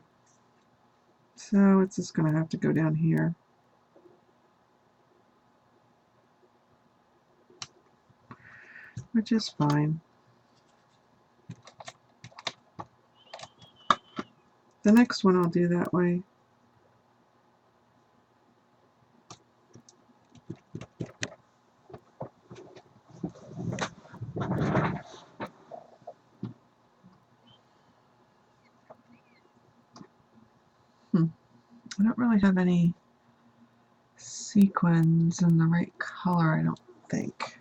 So it's just going to have to go down here. Which is fine. The next one I'll do that way. I don't really have any sequins in the right color, I don't think.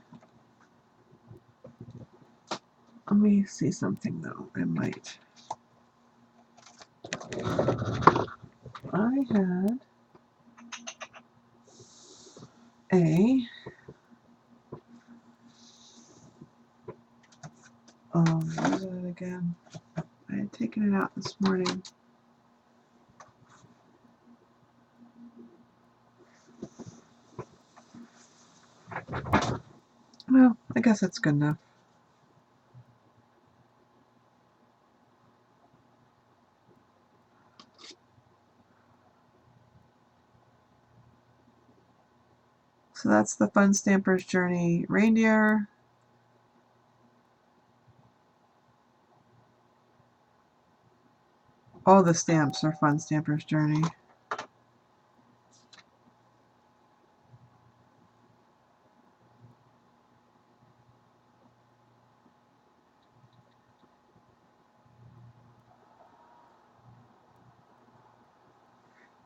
Let me see something though. I might. I had a what was it again? I had taken it out this morning. Well, I guess that's good enough. So that's the Fun Stamper's Journey reindeer. All the stamps are Fun Stamper's Journey.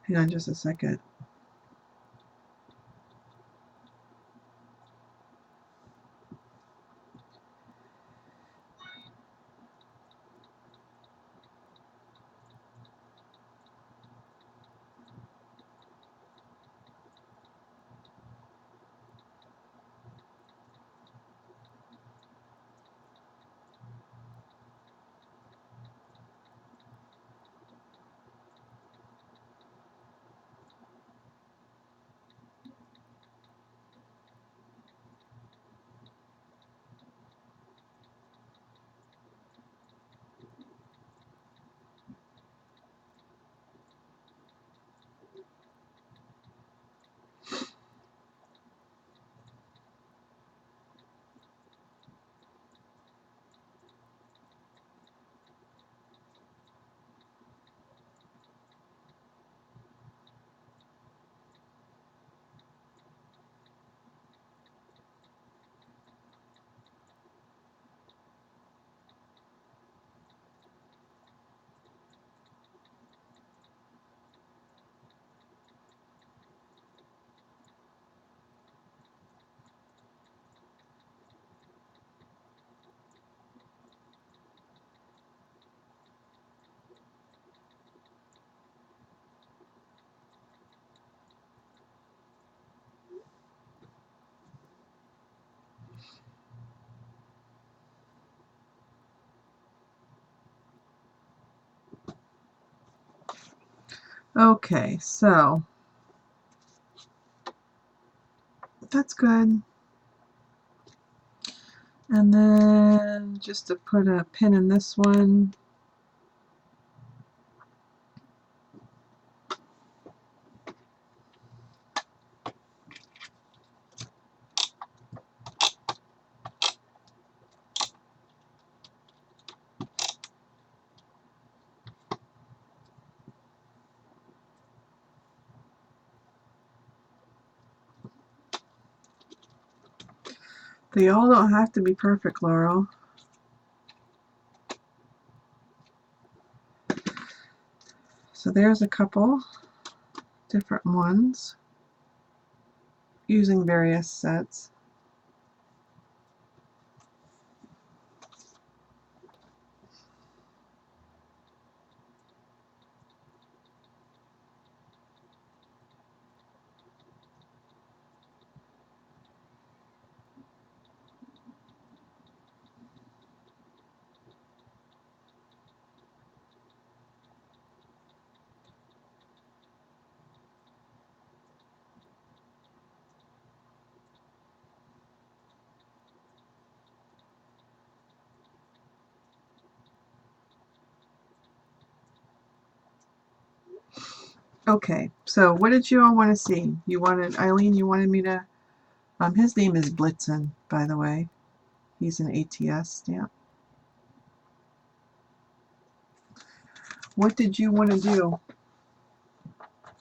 Hang on just a second. Okay, so that's good. And then just to put a pin in this one, they all don't have to be perfect, Laurel. So there's a couple different ones using various sets. Okay, so what did you all want to see? You wanted, Eileen, you wanted me to, his name is Blitzen, by the way. He's an ATS stamp. What did you want to do?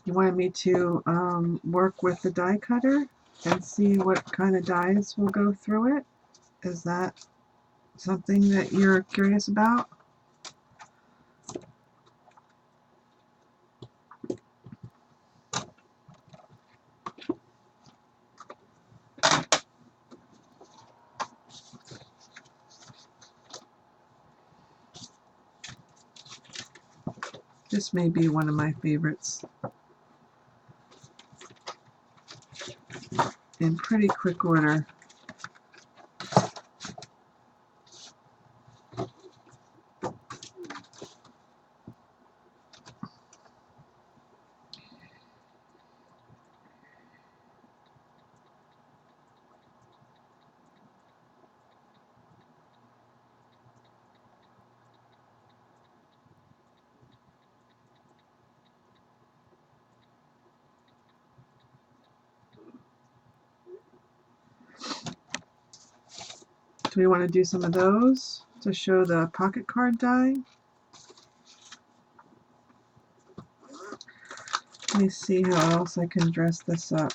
You wanted me to work with the die cutter and see what kind of dies will go through it? Is that something that you're curious about? This may be one of my favorites. In pretty quick order. Do we want to do some of those to show the pocket card die? Let me see how else I can dress this up.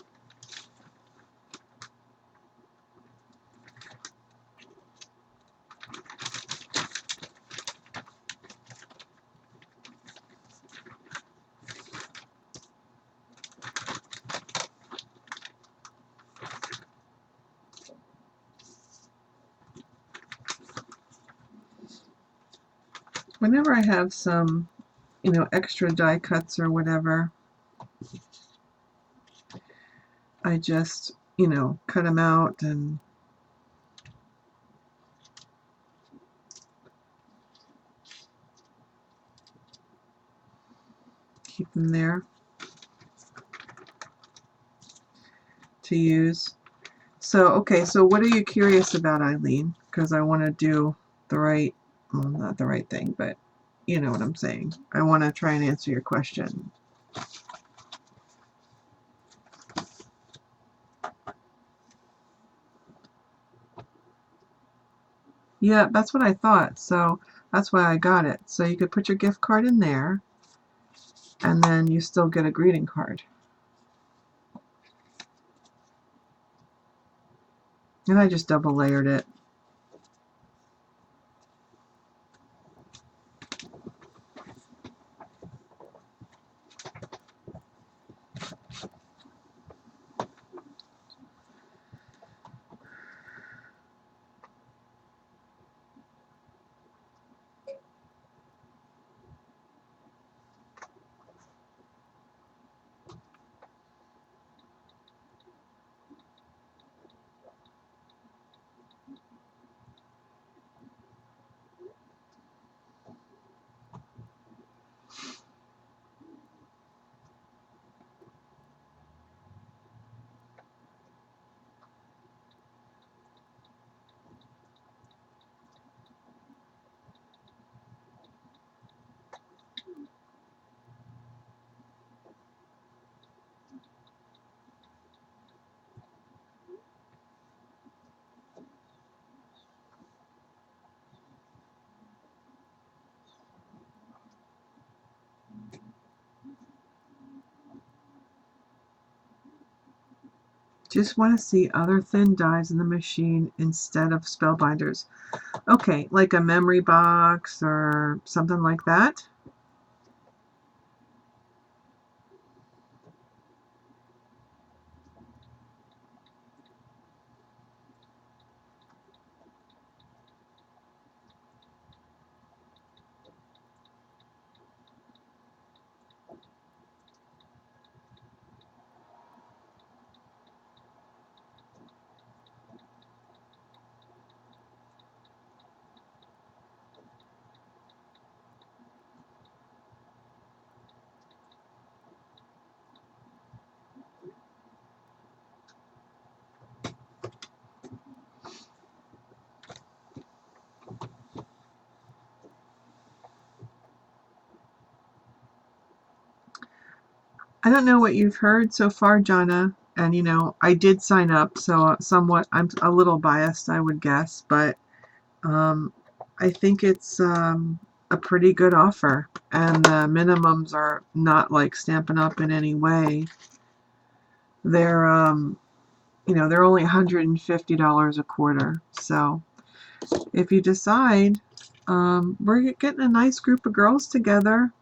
whenever I have some, you know, extra die cuts or whatever, I just, you know, cut them out and keep them there to use. So, okay, so what are you curious about, Eileen? Because I want to do the right, well, not the right thing, but you know what I'm saying. I want to try and answer your question. Yeah, that's what I thought. So that's why I got it. So you could put your gift card in there, and then you still get a greeting card. And I just double layered it. Just want to see other thin dies in the machine instead of spellbinders. Okay, like a memory box or something like that. I don't know what you've heard so far, Jonna, and you know, I did sign up, so somewhat I'm a little biased, I would guess, but um, I think it's a pretty good offer, and the minimums are not like Stampin' Up in any way. They're you know, they're only $150 a quarter. So if you decide, we're getting a nice group of girls together.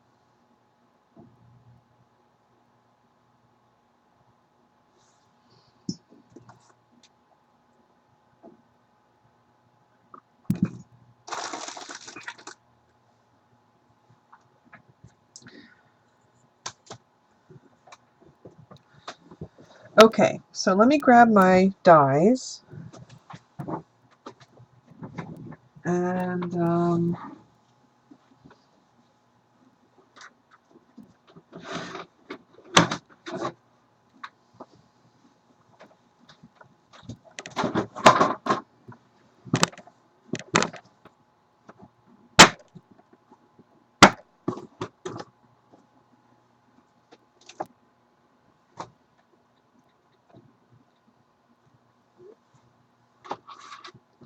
Okay, so let me grab my dies. And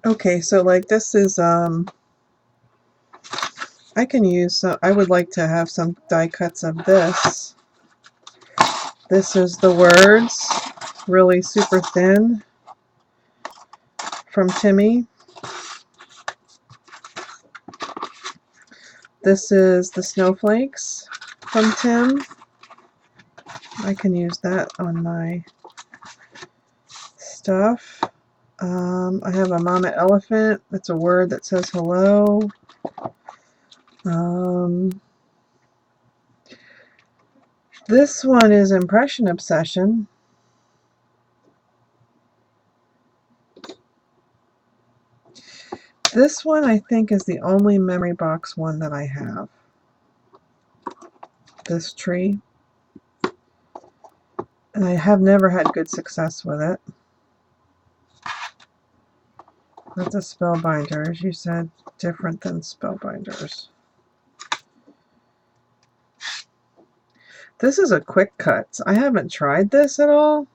okay, so like this is I can use, so I would like to have some die cuts of this. This is the words, really super thin, from Timmy. This is the snowflakes from Tim. I can use that on my stuff. I have a mama elephant. That's a word that says hello. This one is Impression Obsession. This one I think is the only memory box one that I have. This tree. And I have never had good success with it. That's a Spellbinders. You said different than Spellbinders. This is a quick cut. I haven't tried this at all.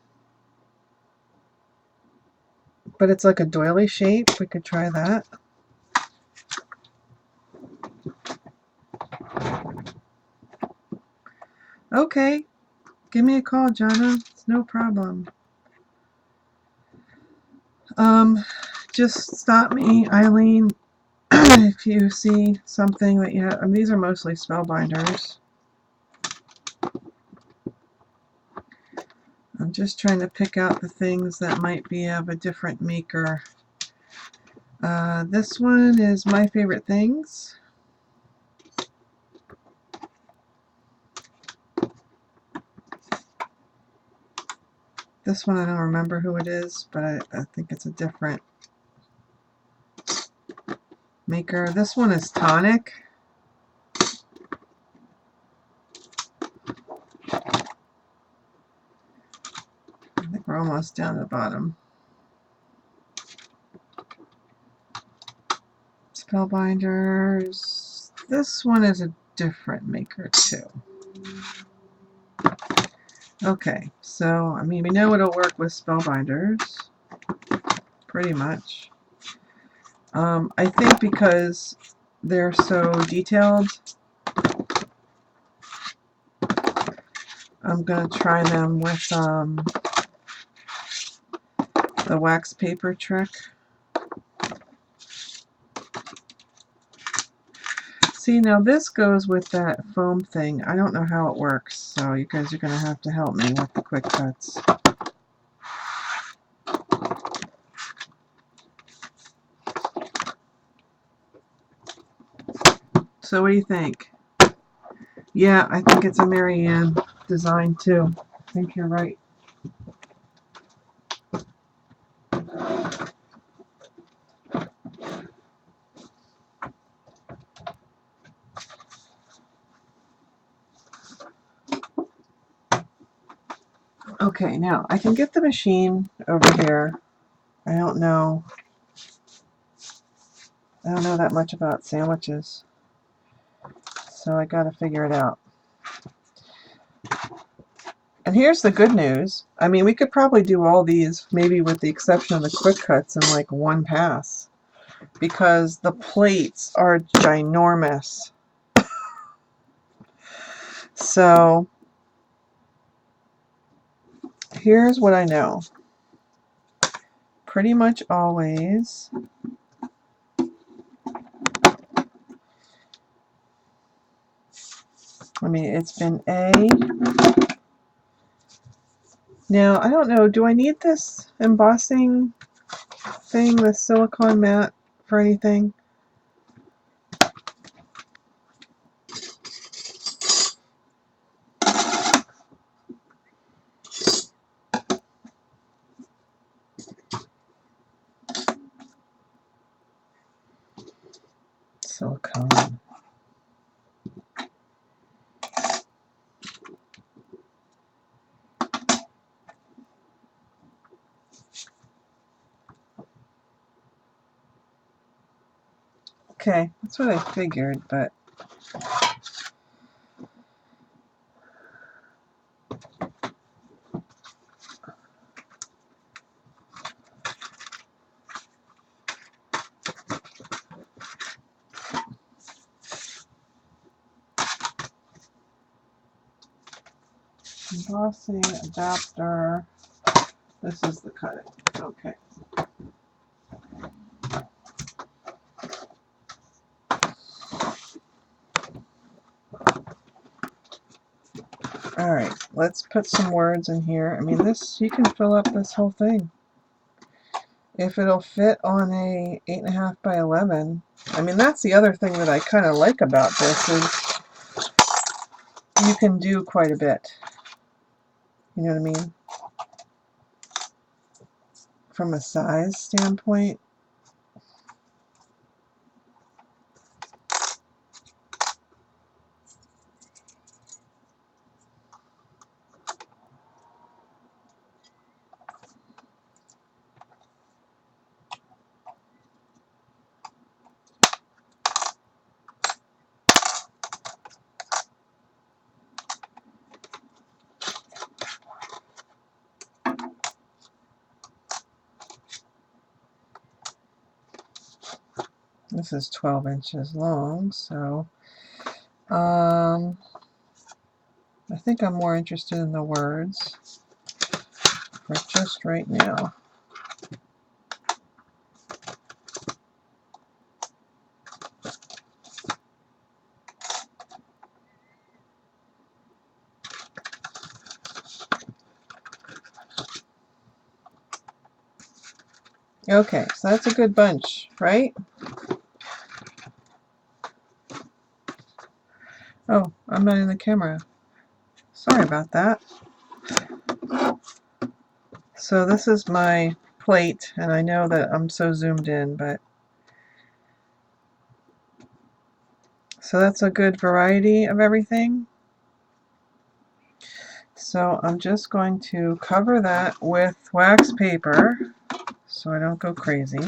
But it's like a doily shape. We could try that. Okay. Give me a call, Jana. It's no problem. Just stop me, Eileen, if you see something that you have. I mean, these are mostly Spellbinders. I'm just trying to pick out the things that might be of a different maker. This one is My Favorite Things. This one I don't remember who it is, but I think it's a different maker. This one is Tonic. I think we're almost down to the bottom. Spellbinders. This one is a different maker too. Okay, so I mean we know it'll work with Spellbinders, pretty much. I think because they're so detailed, I'm gonna try them with the wax paper trick. See, now this goes with that foam thing. I don't know how it works, so you guys are gonna have to help me with the quick cuts. So what do you think? Yeah, I think it's a Marianne design too. I think you're right. Okay, now I can get the machine over here. I don't know that much about sandwiches, so I gotta figure it out. And here's the good news. I mean, we could probably do all these, maybe with the exception of the quick cuts, in like one pass, because the plates are ginormous. So here's what I know. Pretty much always it's been A. Now, I don't know, do I need this embossing thing, the silicone mat, for anything? Silicone. Okay, that's what I figured, but embossing adapter. This is the cutting. Okay. All right, let's put some words in here. I mean, this, you can fill up this whole thing. if it'll fit on a 8.5 by 11. I mean, that's the other thing that I kind of like about this is you can do quite a bit. You know what I mean? From a size standpoint. This is 12 inches long, so I think I'm more interested in the words for just right now. Okay, so that's a good bunch, right? Oh, I'm not in the camera. Sorry about that. So this is my plate, and I know that I'm so zoomed in, but so that's a good variety of everything. So I'm just going to cover that with wax paper so I don't go crazy.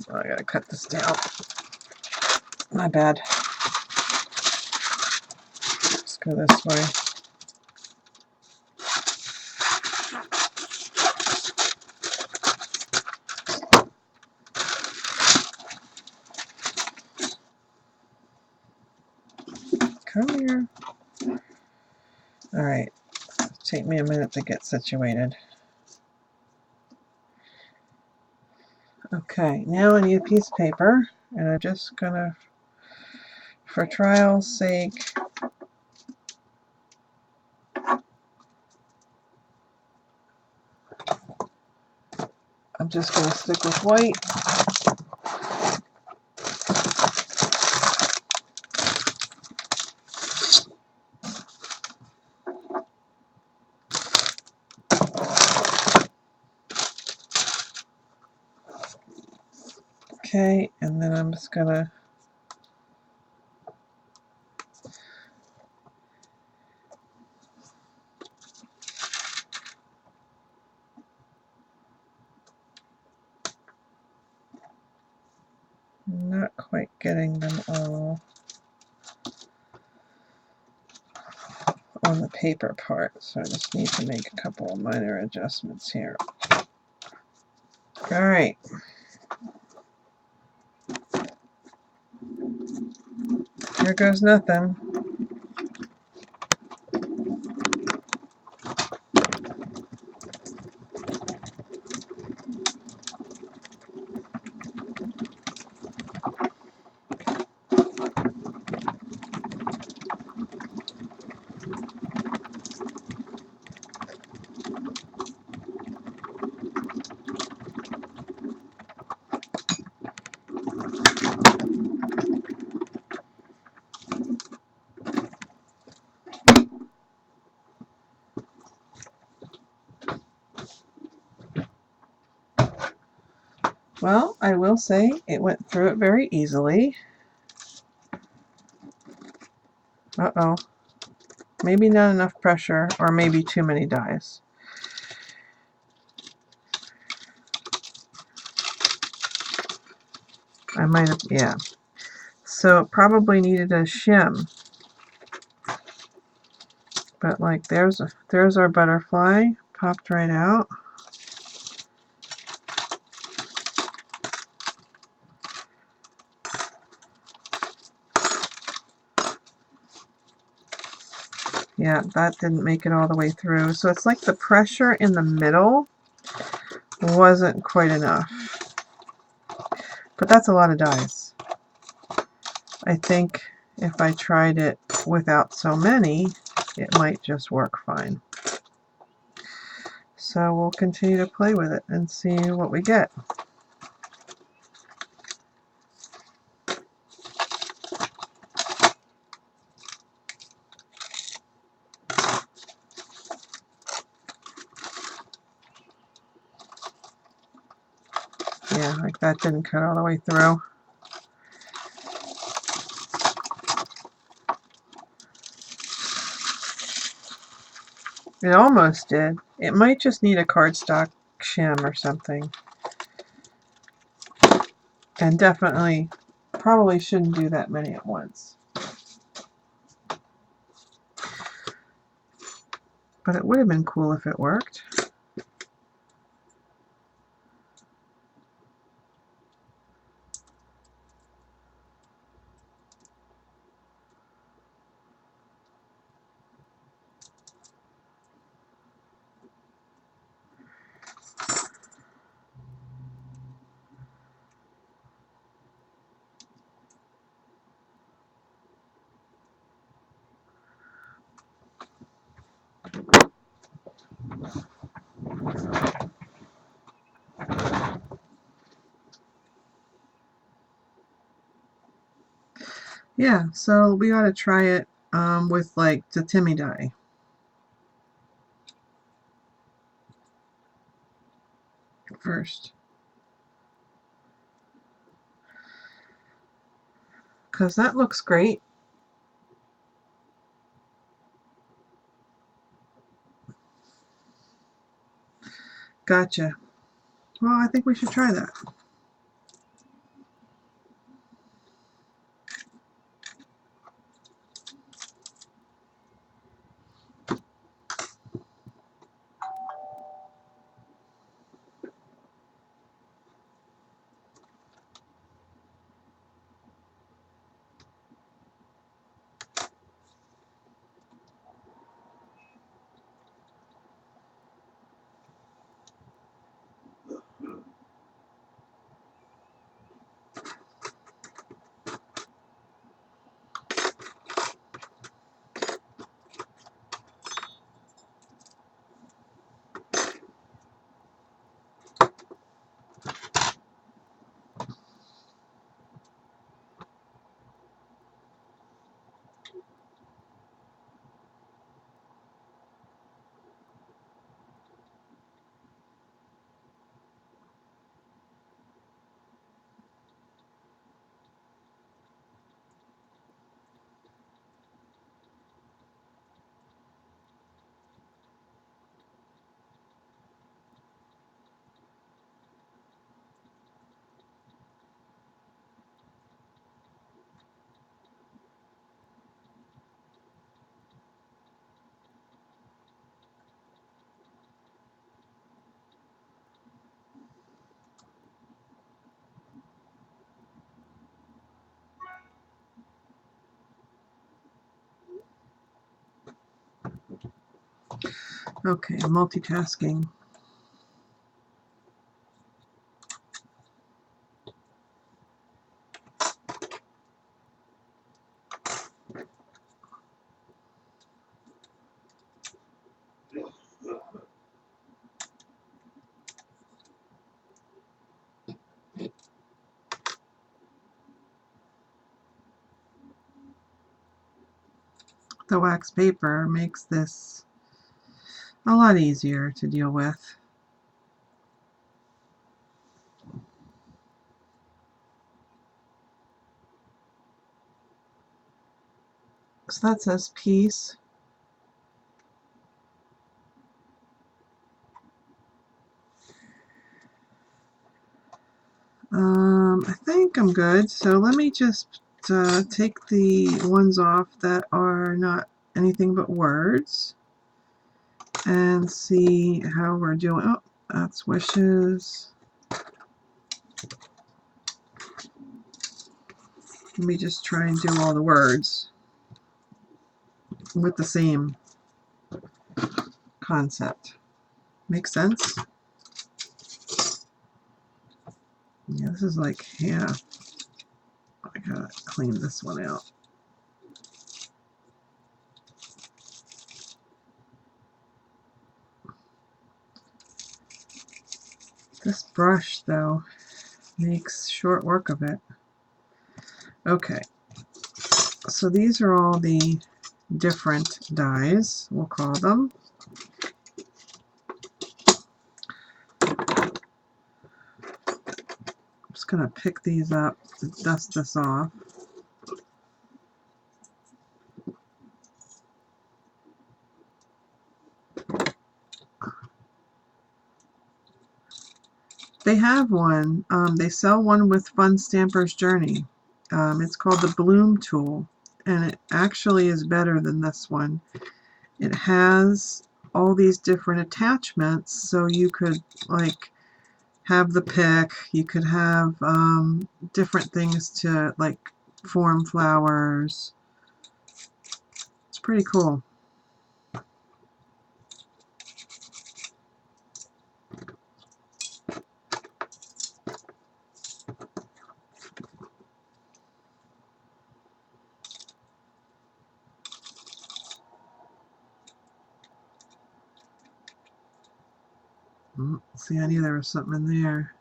Oh, I gotta cut this down. My bad. Let's go this way. Come here. Alright. Take me a minute to get situated. Okay, now I need a piece of paper, and I'm just gonna, for trial's sake, I'm just gonna stick with white. Okay, and then I'm just gonna not quite getting them all on the paper part, so I just need to make a couple of minor adjustments here. Alright. Here goes nothing. Well, I will say it went through it very easily. Uh-oh. Maybe not enough pressure, or maybe too many dies. I might have, yeah. So it probably needed a shim. But like there's our butterfly, popped right out. Yeah, that didn't make it all the way through. So it's like the pressure in the middle wasn't quite enough. But that's a lot of dyes. I think if I tried it without so many, it might just work fine. So we'll continue to play with it and see what we get. Yeah, like that didn't cut all the way through. It almost did. It might just need a cardstock shim or something. And definitely, probably shouldn't do that many at once. But it would have been cool if it worked. Yeah, so we ought to try it with like the Timmy dye first. Because that looks great. Gotcha. Well, I think we should try that. Okay, multitasking. The wax paper makes this a lot easier to deal with. So that says peace. I think I'm good. So let me just take the ones off that are not anything but words and see how we're doing. Oh, that's wishes. Let me just try and do all the words with the same concept. Make sense? Yeah, this is like, yeah. I gotta clean this one out. This brush, though, makes short work of it. Okay, so these are all the different dies, we'll call them. I'm just going to pick these up to dust this off. They have one. They sell one with Fun Stamper's Journey. It's called the Bloom Tool, and it actually is better than this one. It has all these different attachments, so you could like have the pick, you could have different things to like form flowers. It's pretty cool. See, I knew there was something in there.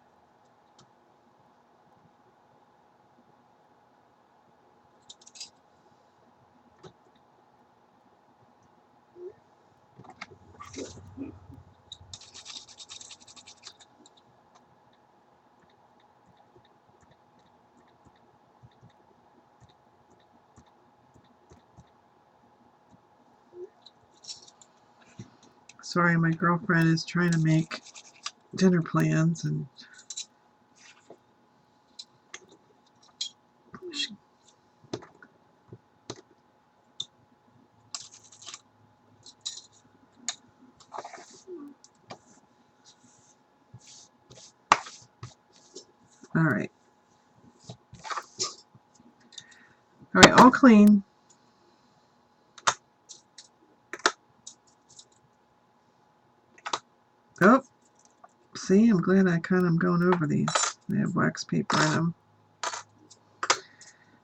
Sorry, my girlfriend is trying to make dinner plans, and all right. All right, all clean. Oh, see, I'm glad I kind of going over these. They have wax paper in them.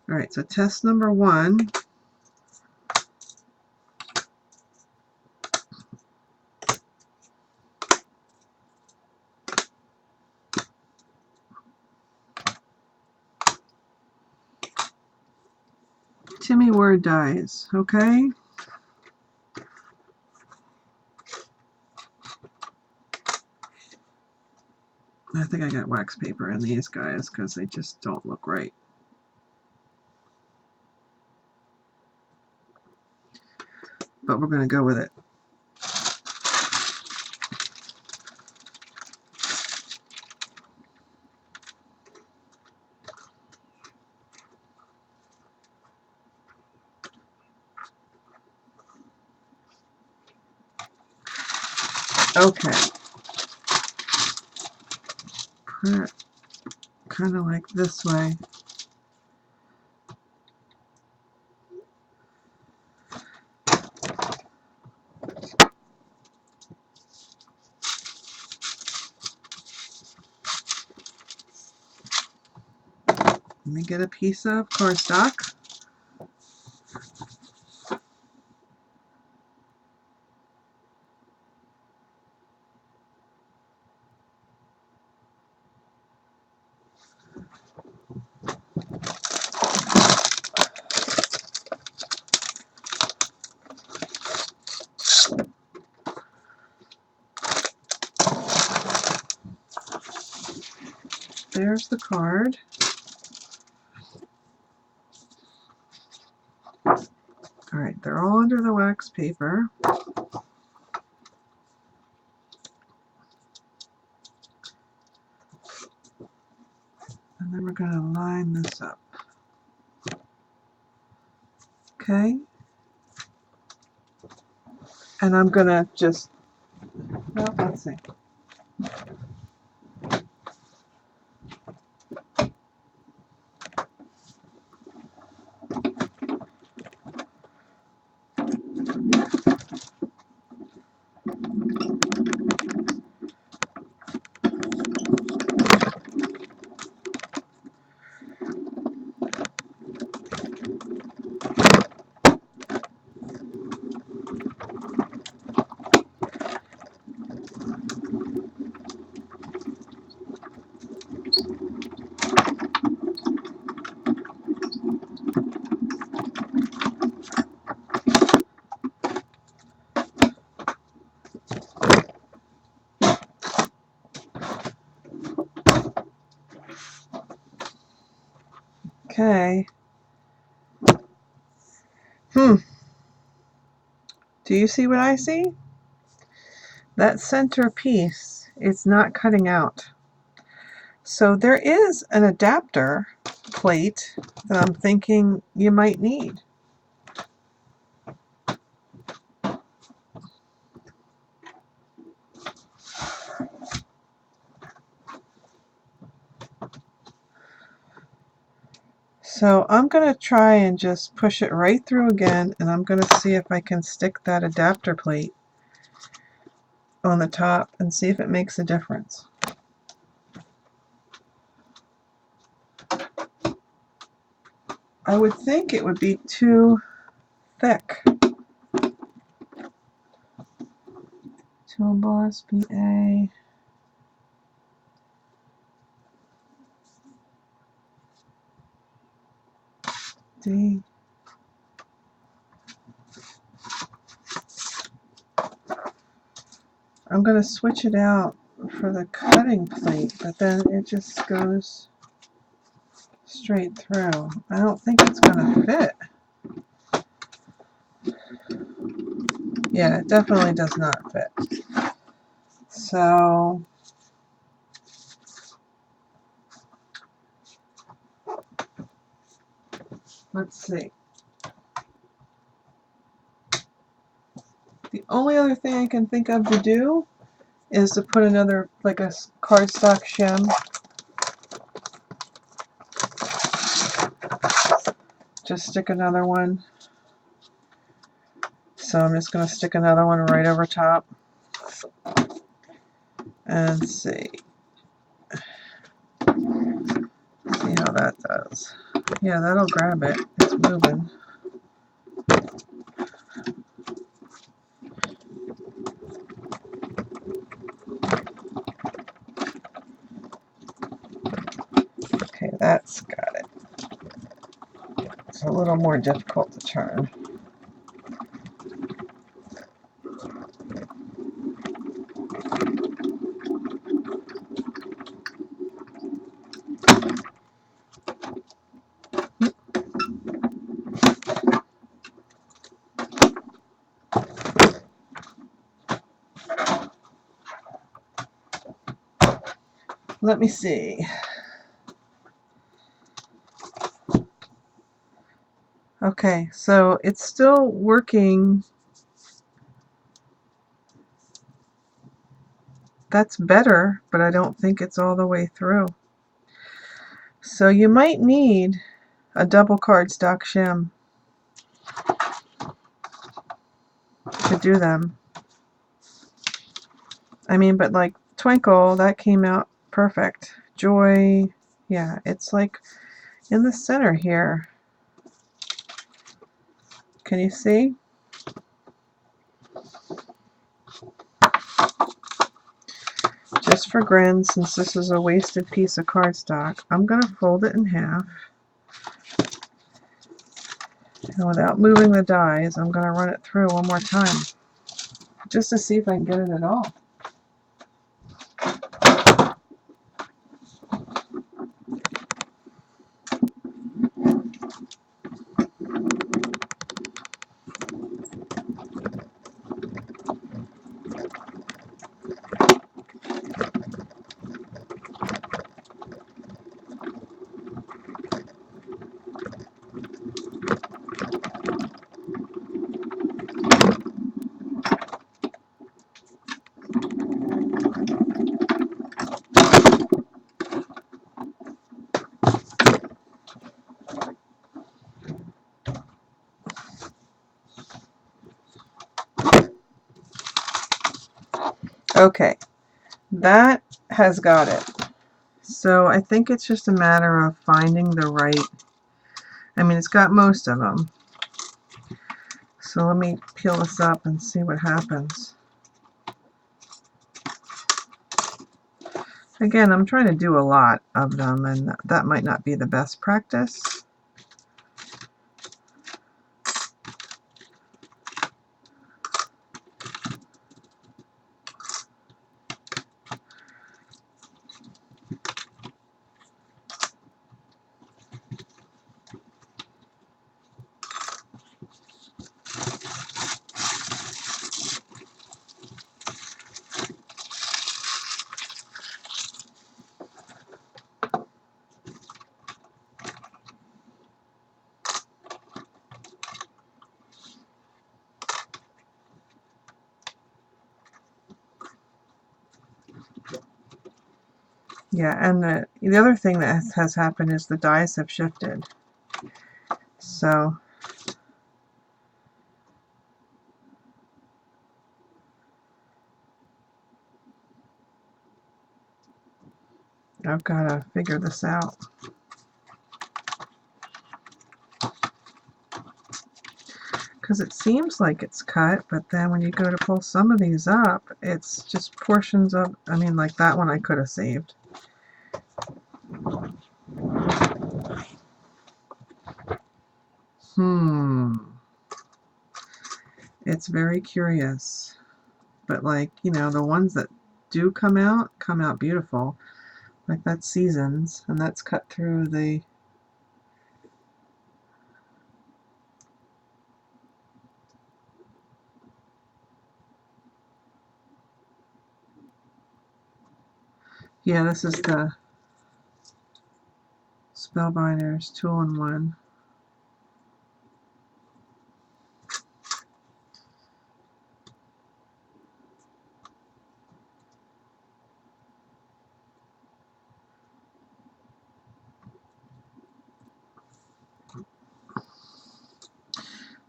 All right, so test number 1. Timmy Word dies, okay? I think I got wax paper in these guys because they just don't look right. But we're going to go with it. Okay. Put it kind of like this way. Let me get a piece of cardstock. There's the card. All right, they're all under the wax paper. And then we're going to line this up. Okay. And I'm going to just, well, let's see. Okay. Do you see what I see? That center piece is not cutting out. So there is an adapter plate that I'm thinking you might need. So I'm going to try and just push it right through again, and I'm going to see if I can stick that adapter plate on the top and see if it makes a difference. I would think it would be too thick. Toolbox BA. D. I'm going to switch it out for the cutting plate, but then it just goes straight through. I don't think it's going to fit. Yeah, it definitely does not fit. So let's see. The only other thing I can think of to do is to put another, like a cardstock shim. Just stick another one. So I'm just going to stick another one right over top and see how that does. Yeah, that'll grab it. It's moving. Okay, that's got it. It's a little more difficult to turn. Let me see. Okay, so it's still working. That's better, but I don't think it's all the way through. So you might need a double cardstock shim to do them. I mean, but like Twinkle, that came out perfect. Joy, yeah, it's like in the center here. Can you see? Just for grins, since this is a wasted piece of cardstock, I'm going to fold it in half. And without moving the dies, I'm going to run it through one more time, just to see if I can get it at all. Okay, that has got it. So I think it's just a matter of finding the right, I mean, it's got most of them. So let me peel this up and see what happens. Again, I'm trying to do a lot of them, and that might not be the best practice. Yeah, and the other thing that has happened is the dies have shifted. So I've got to figure this out. Because it seems like it's cut, but then when you go to pull some of these up, it's just portions of, I mean, like that one I could have saved. It's very curious. But like, you know, the ones that do come out beautiful. Like that's Seasons, and that's cut through the... Yeah, this is the Spellbinders 2-in-1.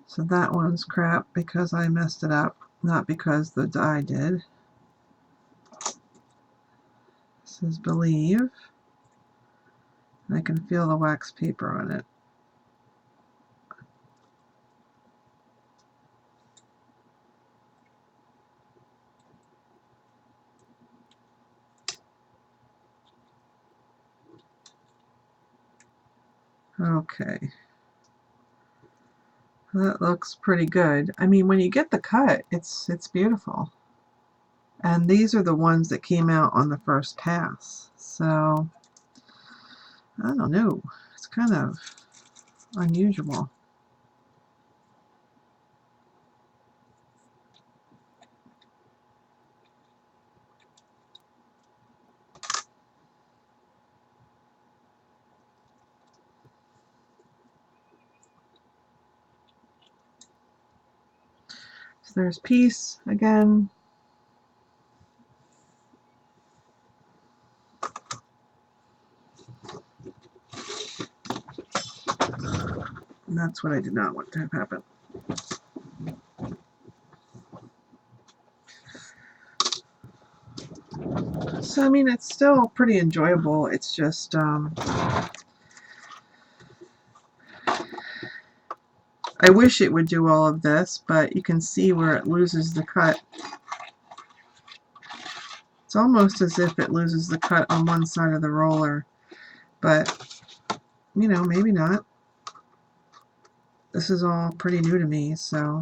So that one's crap because I messed it up, not because the die did. This is Believe. I can feel the wax paper on it. Okay. That looks pretty good. I mean, when you get the cut, it's beautiful. And these are the ones that came out on the first pass. So, I don't know. It's kind of unusual. So there's Peace again. And that's what I did not want to have happen. So, I mean, it's still pretty enjoyable. It's just, I wish it would do all of this, but you can see where it loses the cut. It's almost as if it loses the cut on one side of the roller, but, you know, maybe not. This is all pretty new to me, so...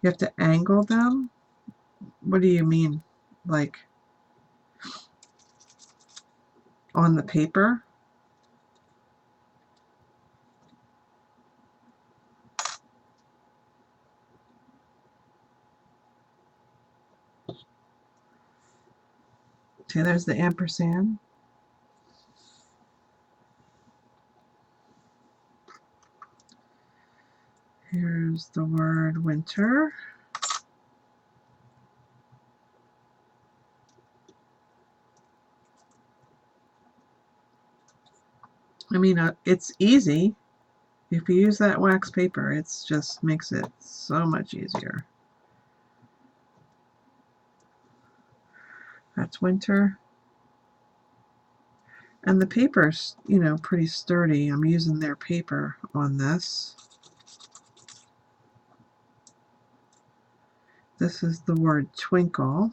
You have to angle them? What do you mean? Like, on the paper? Okay, there's the ampersand. Here's the word winter. I mean, it's easy. If you use that wax paper, it just makes it so much easier. That's winter. And the paper's, you know, pretty sturdy. I'm using their paper on this. This is the word twinkle.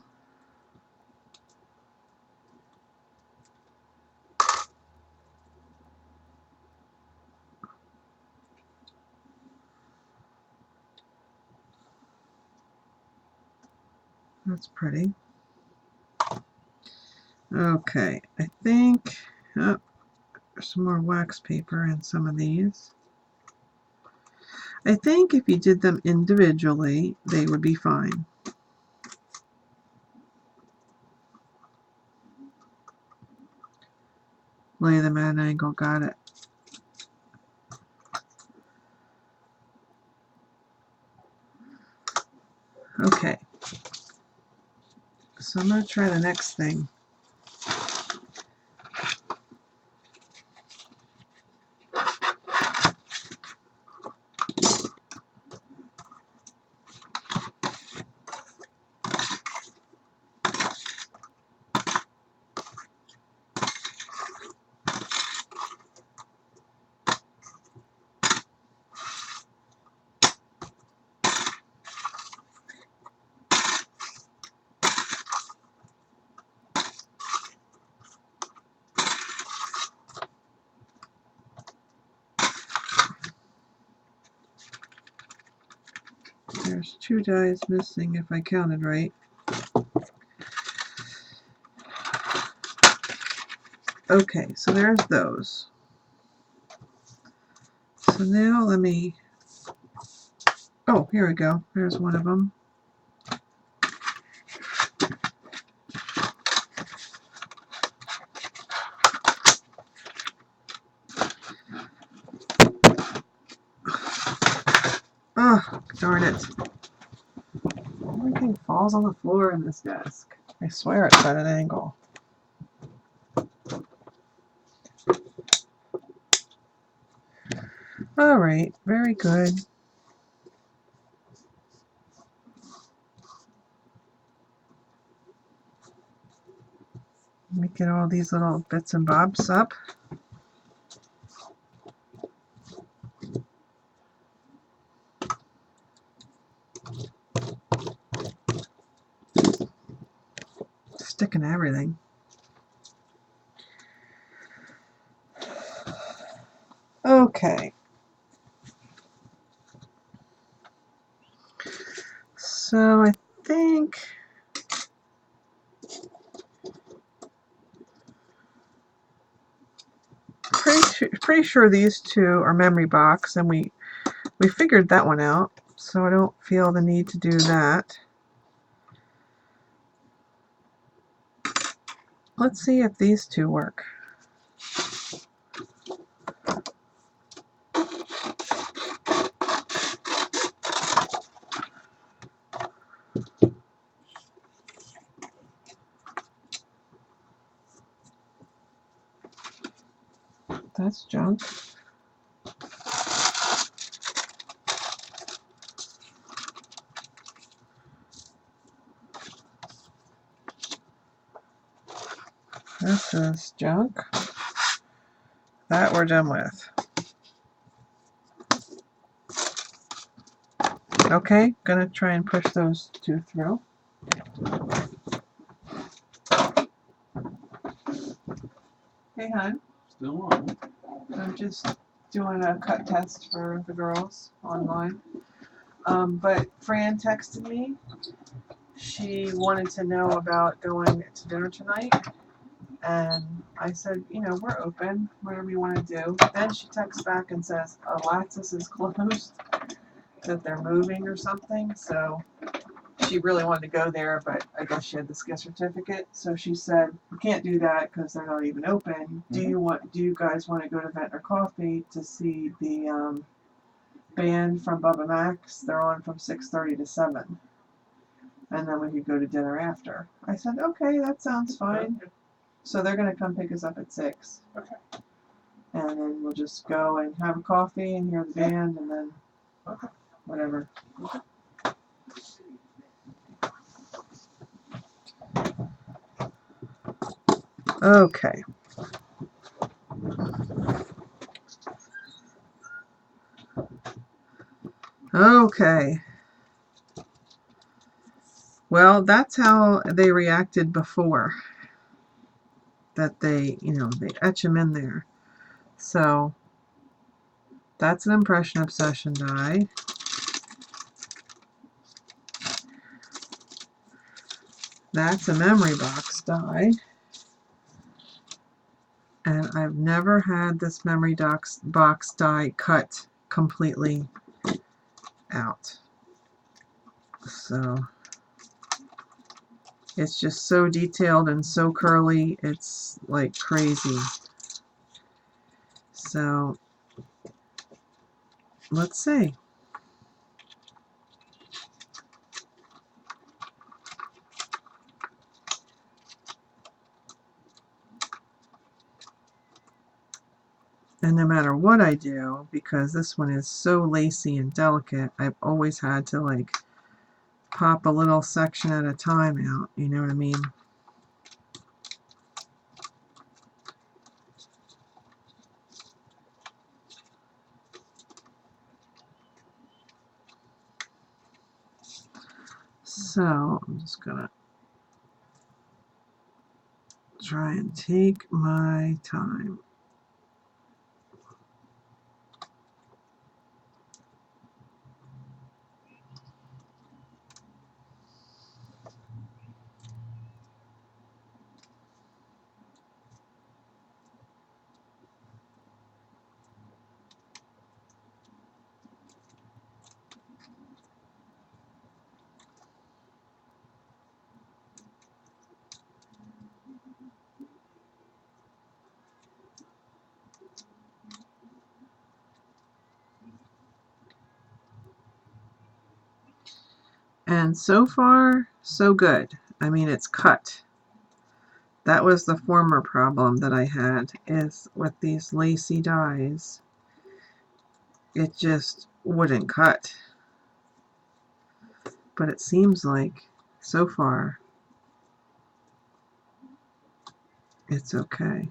That's pretty. Okay, I think there's some more wax paper in some of these. I think if you did them individually, they would be fine. Lay them at an angle, got it. Okay. So I'm going to try the next thing. There's 2 dies missing if I counted right. Okay, so there's those. So now let me, oh, here we go. There's one of them. Oh, darn it. Everything falls on the floor in this desk. I swear it's at an angle. Alright, very good. Let me get all these little bits and bobs up. Sticking everything. Okay. So I think pretty sure these 2 are memory box, and we figured that one out, so I don't feel the need to do that. Let's see if these 2 work. That's junk. This is junk. That we're done with. Okay, gonna try and push those 2 through. Hey, hon. Still on. I'm just doing a cut test for the girls online. But Fran texted me. She wanted to know about going to dinner tonight. And I said, you know, we're open, whatever you want to do. Then she texts back and says, Alexis is closed, that they're moving or something. So she really wanted to go there, but I guess she had this gift certificate. So she said, we can't do that because they're not even open. Do you guys want to go to Ventnor Coffee to see the band from Bubba Max? They're on from 6:30 to 7. And then we could go to dinner after. I said, okay, that sounds fine. Okay. So they're going to come pick us up at 6. Okay. And then we'll just go and have a coffee and hear the band and then whatever. Okay. Okay. Well, that's how they reacted before. That they etch them in there. So that's an impression obsession die. That's a memory box die. And I've never had this memory box die cut completely out. So it's just so detailed and so curly, it's like crazy. So let's see. And no matter what I do, because this one is so lacy and delicate, I've always had to like pop a little section at a time out, you know what I mean? So I'm just gonna try and take my time. And so far, so good. I mean, it's cut. That was the former problem that I had, is with these lacy dies, it just wouldn't cut. But it seems like, so far, it's okay.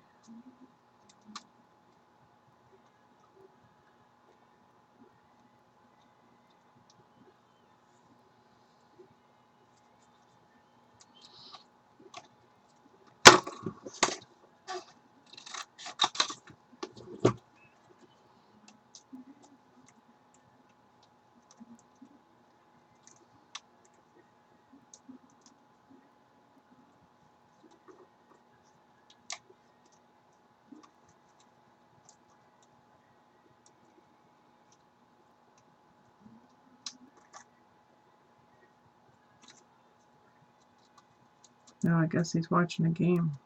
No, I guess he's watching a game.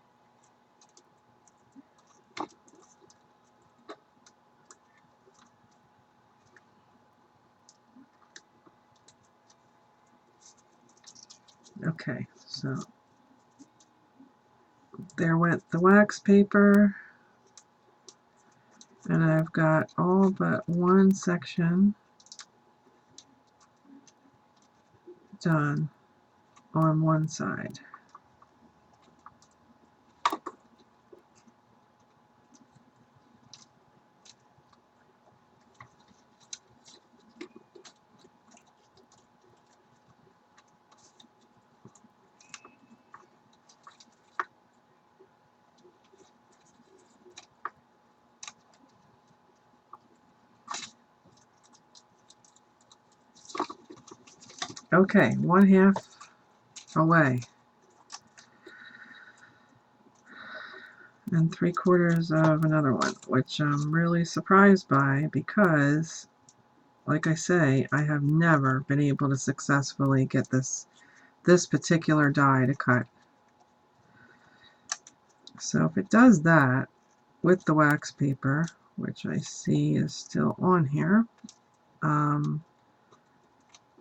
Okay, so there went the wax paper, and I've got all but one section done on one side. Okay, 1/2 away. And 3/4 of another one, which I'm really surprised by because, like I say, I have never been able to successfully get this particular die to cut. So if it does that with the wax paper, which I see is still on here,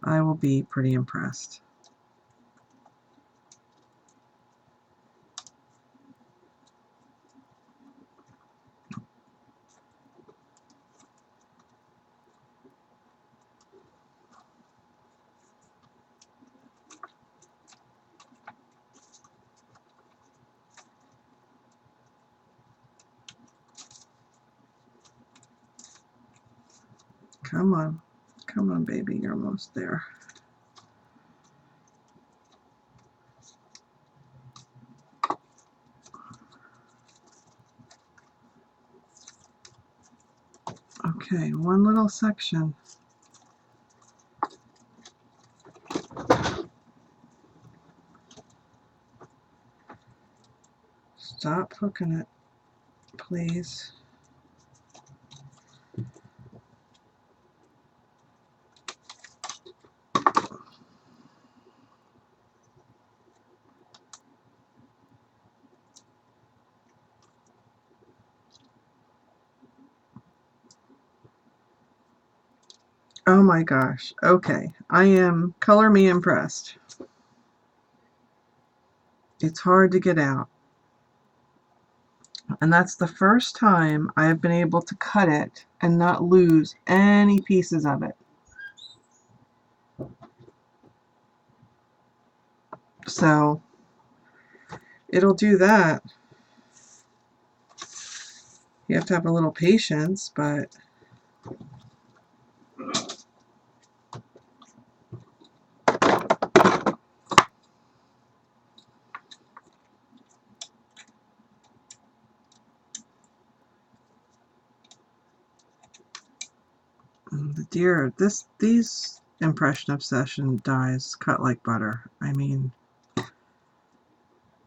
I will be pretty impressed. Come on. Come on, baby. You're almost there. Okay, one little section. Stop hooking it, please. Oh my gosh. Okay, I am color me impressed. It's hard to get out. And that's the first time I have been able to cut it and not lose any pieces of it. So it'll do that. You have to have a little patience, but the deer, these Impression Obsession dies cut like butter. I mean,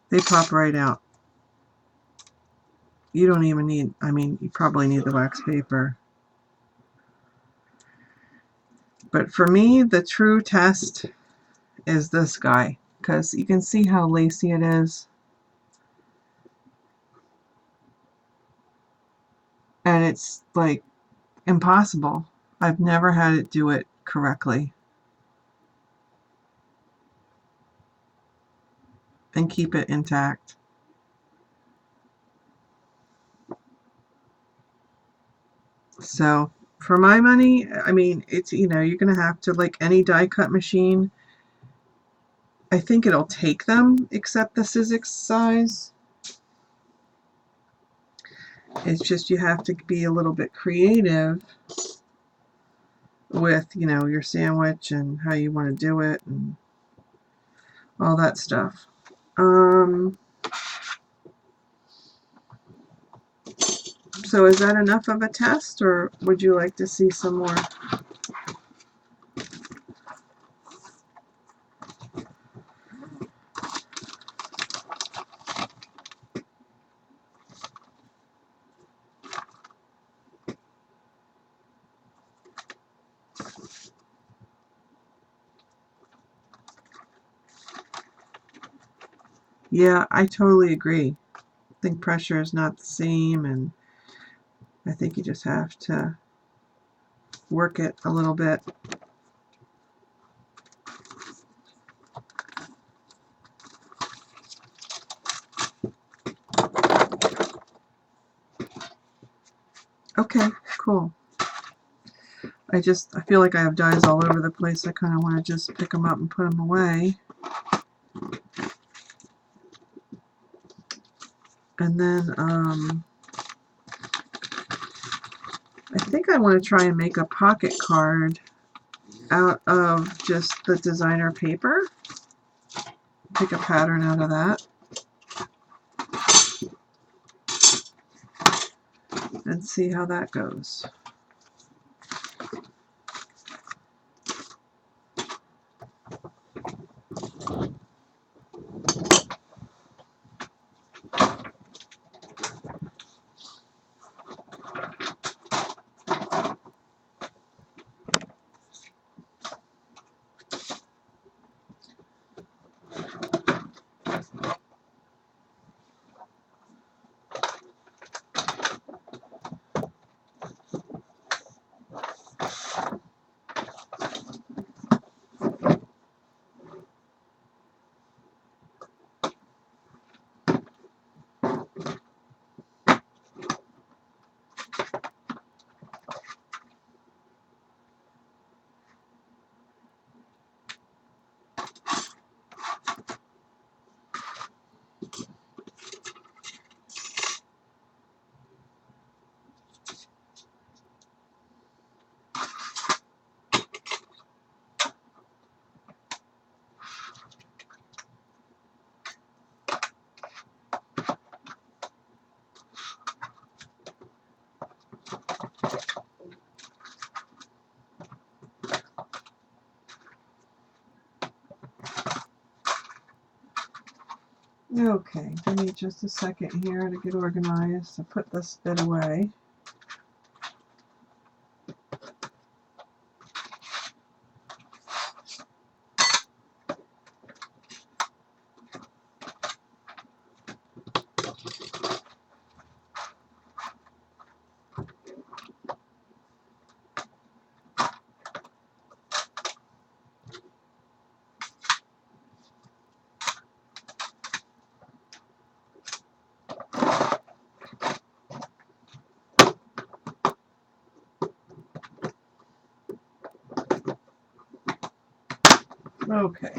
they pop right out. You don't even need, I mean, you probably need the wax paper. But for me, the true test is this guy, because you can see how lacy it is. And it's like impossible. I've never had it do it correctly and keep it intact. So for my money, I mean, it's, you know, you're going to have to, like any die cut machine, I think it'll take them except the Sizzix size. It's just you have to be a little bit creative with, you know, your sandwich and how you want to do it and all that stuff. So is that enough of a test, or would you like to see some more? Yeah, I totally agree. I think pressure is not the same, and I think you just have to work it a little bit. Okay, cool. I feel like I have dies all over the place. I kind of want to just pick them up and put them away. And then I think I want to try and make a pocket card out of just the designer paper. Pick a pattern out of that. And see how that goes. Okay, give me just a second here to get organized to put this bit away. Okay.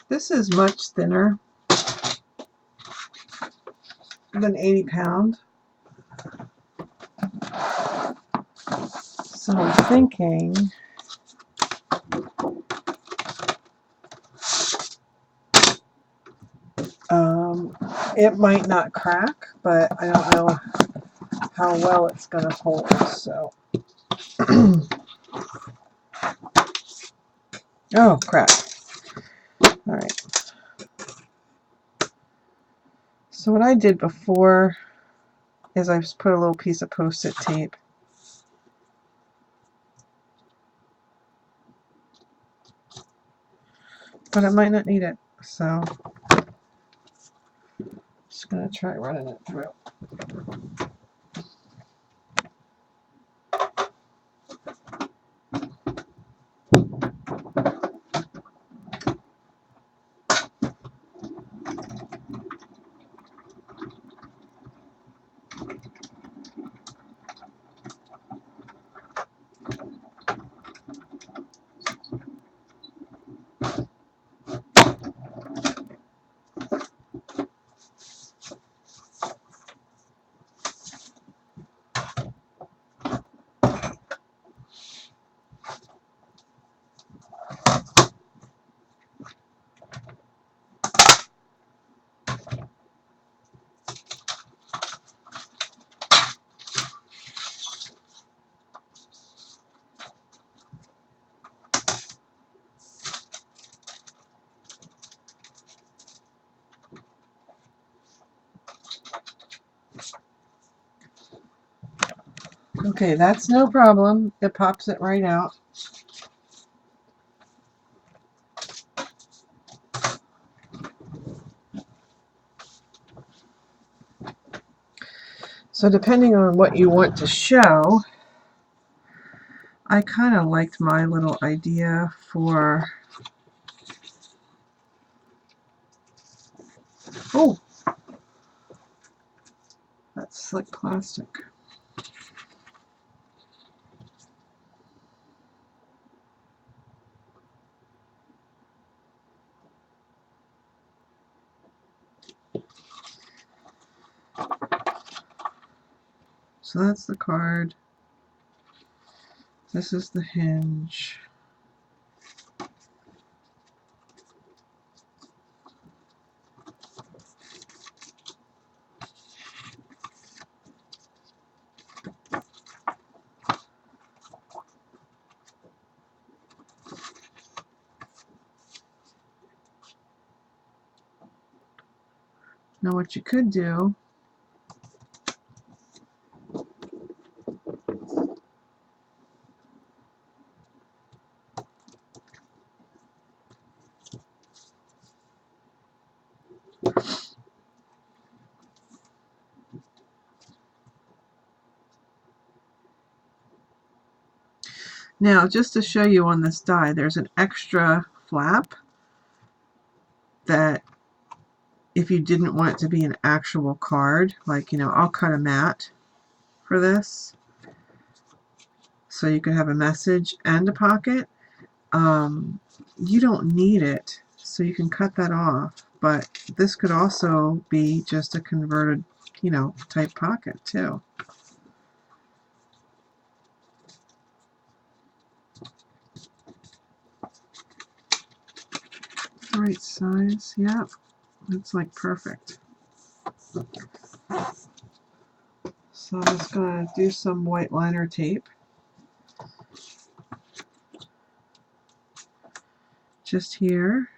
This is much thinner than 80 pound. So I'm thinking it might not crack, but I don't know how well it's going to hold. So, oh crap. All right. So what I did before is I just put a little piece of Post-it tape. But I might not need it, so just going to try running it through. Okay, that's no problem. It pops it right out. So depending on what you want to show, I kind of liked my little idea for, oh, that's slick plastic. So that's the card. This is the hinge. Now what you could do now, just to show you on this die, there's an extra flap that if you didn't want it to be an actual card, like, you know, I'll cut a mat for this so you could have a message and a pocket. You don't need it, so you can cut that off, but this could also be just a converted, you know, type pocket too. The right size, yeah, it's like perfect. So I'm just going to do some white liner tape. Just here.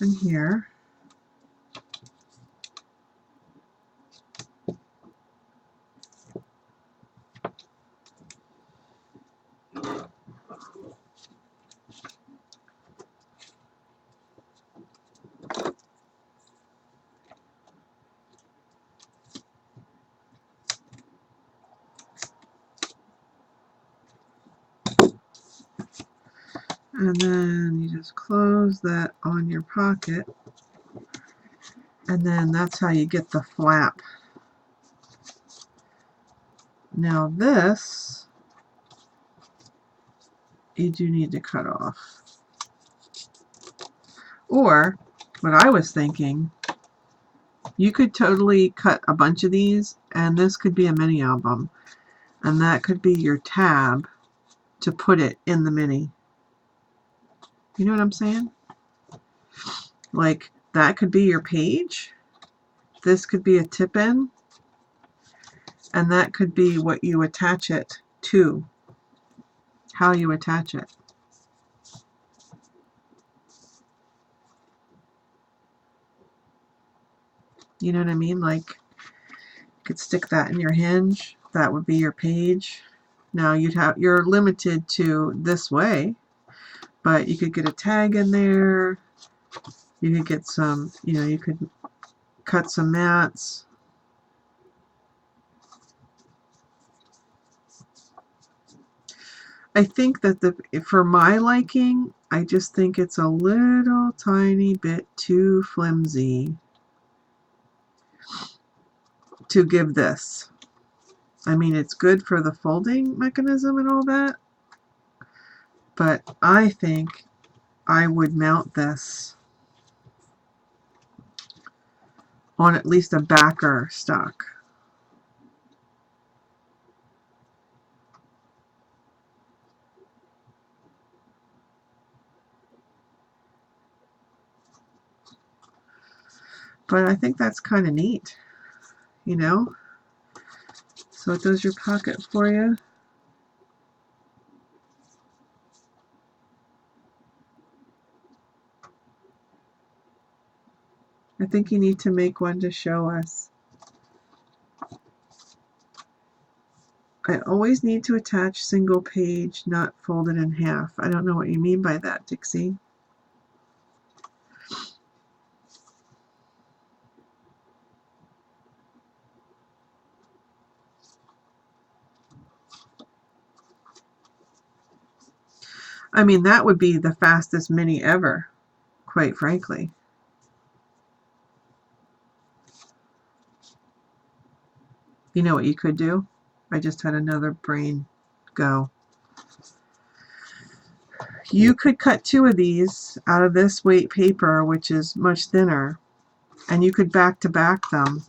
And here. And then you just close that on your pocket. And then that's how you get the flap. Now this, you do need to cut off. Or, what I was thinking, you could totally cut a bunch of these, and this could be a mini album. And that could be your tab to put it in the mini. You know what I'm saying? Like, that could be your page. This could be a tip-in. And that could be what you attach it to. How you attach it. You know what I mean? Like, you could stick that in your hinge. That would be your page. Now you're limited to this way, but you could get a tag in there. You could get some, you could cut some mats. I think that for my liking, I just think it's a little tiny bit too flimsy to give this. I mean, it's good for the folding mechanism and all that, but I think I would mount this on at least a backer stock. But I think that's kind of neat, you know? So it does your pocket for you. I think you need to make one to show us. I always need to attach single page, not folded in half. I don't know what you mean by that, Dixie. I mean, that would be the fastest mini ever, quite frankly. You know what you could do? I just had another brain go. You could cut 2 of these out of this weight paper, which is much thinner, and you could back to back them.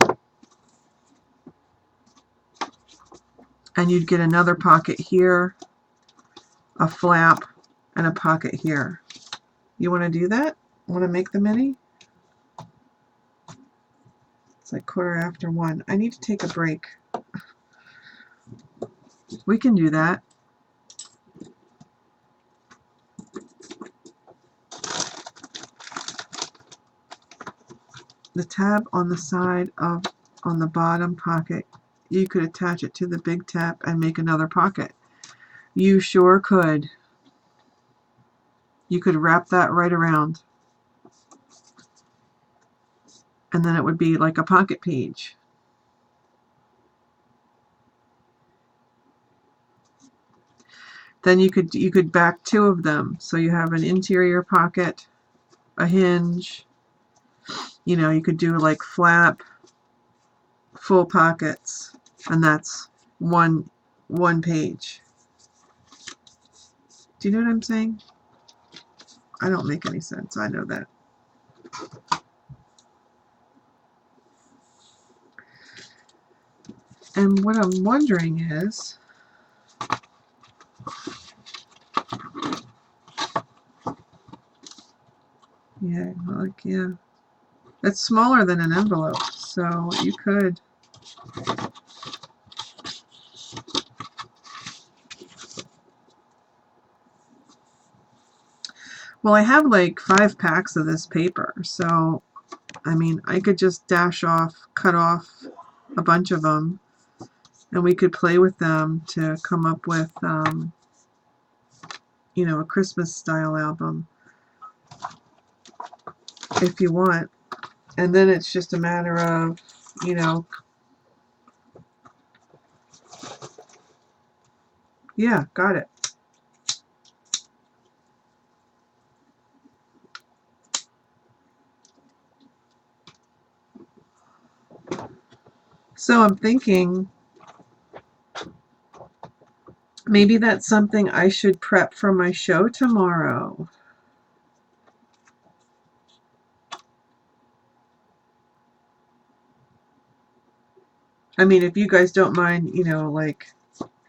And you'd get another pocket here, a flap, and a pocket here. You want to do that? Want to make the mini? It's like 1:15. I need to take a break. We can do that. The tab on the side on the bottom pocket, you could attach it to the big tab and make another pocket. You sure could. You could wrap that right around. And then it would be like a pocket page. Then you could back 2 of them. So you have an interior pocket, a hinge. You could do like flap, full pockets, and that's one page. Do you know what I'm saying? I don't make any sense. I know that. And what I'm wondering is, yeah. It's smaller than an envelope, so you could. Well, I have like 5 packs of this paper, so I mean, I could just cut off a bunch of them, and we could play with them to come up with, you know, a Christmas style album if you want. And then it's just a matter of, you know, yeah, got it. So I'm thinking maybe that's something I should prep for my show tomorrow. I mean, if you guys don't mind, you know, like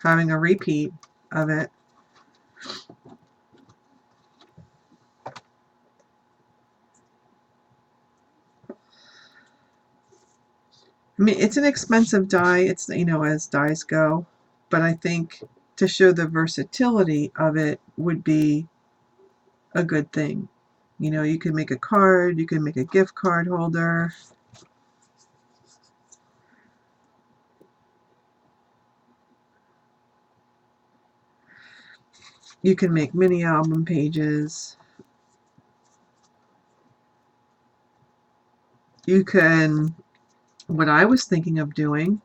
having a repeat of it. I mean, it's an expensive die. It's, you know, as dies go. But I think to show the versatility of it would be a good thing. You know, you can make a card, you can make a gift card holder. You can make mini album pages. You can, what I was thinking of doing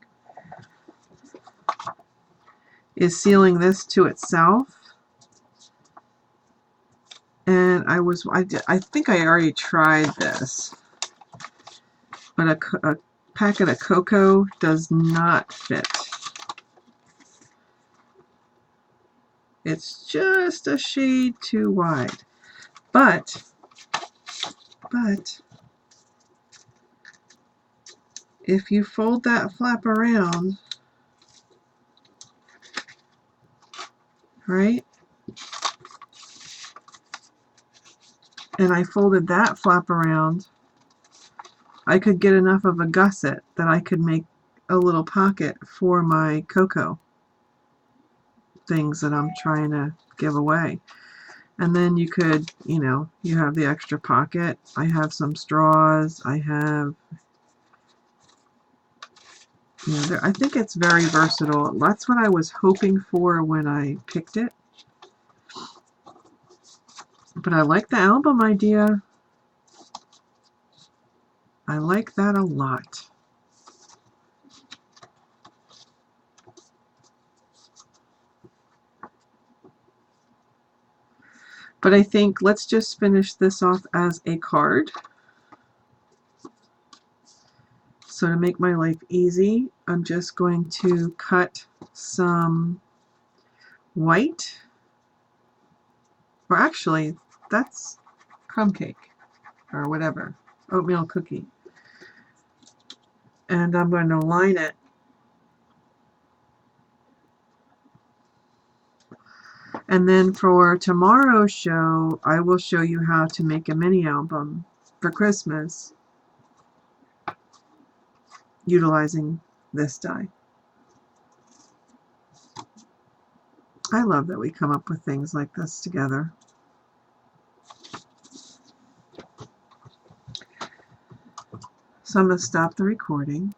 is sealing this to itself. And I think I already tried this, but a packet of cocoa does not fit. It's just a shade too wide. But if you fold that flap around, right? And I folded that flap around, I could get enough of a gusset that I could make a little pocket for my cocoa things that I'm trying to give away. And then you could, you know, you have the extra pocket. I have some straws. I have, you know, I think it's very versatile. That's what I was hoping for when I picked it. But I like the album idea. I like that a lot. But I think let's just finish this off as a card. So to make my life easy, I'm just going to cut some white, or actually, that's crumb cake, or whatever, oatmeal cookie. And I'm going to line it. And then for tomorrow's show, I will show you how to make a mini album for Christmas utilizing this die. I love that we come up with things like this together. So I'm going to stop the recording.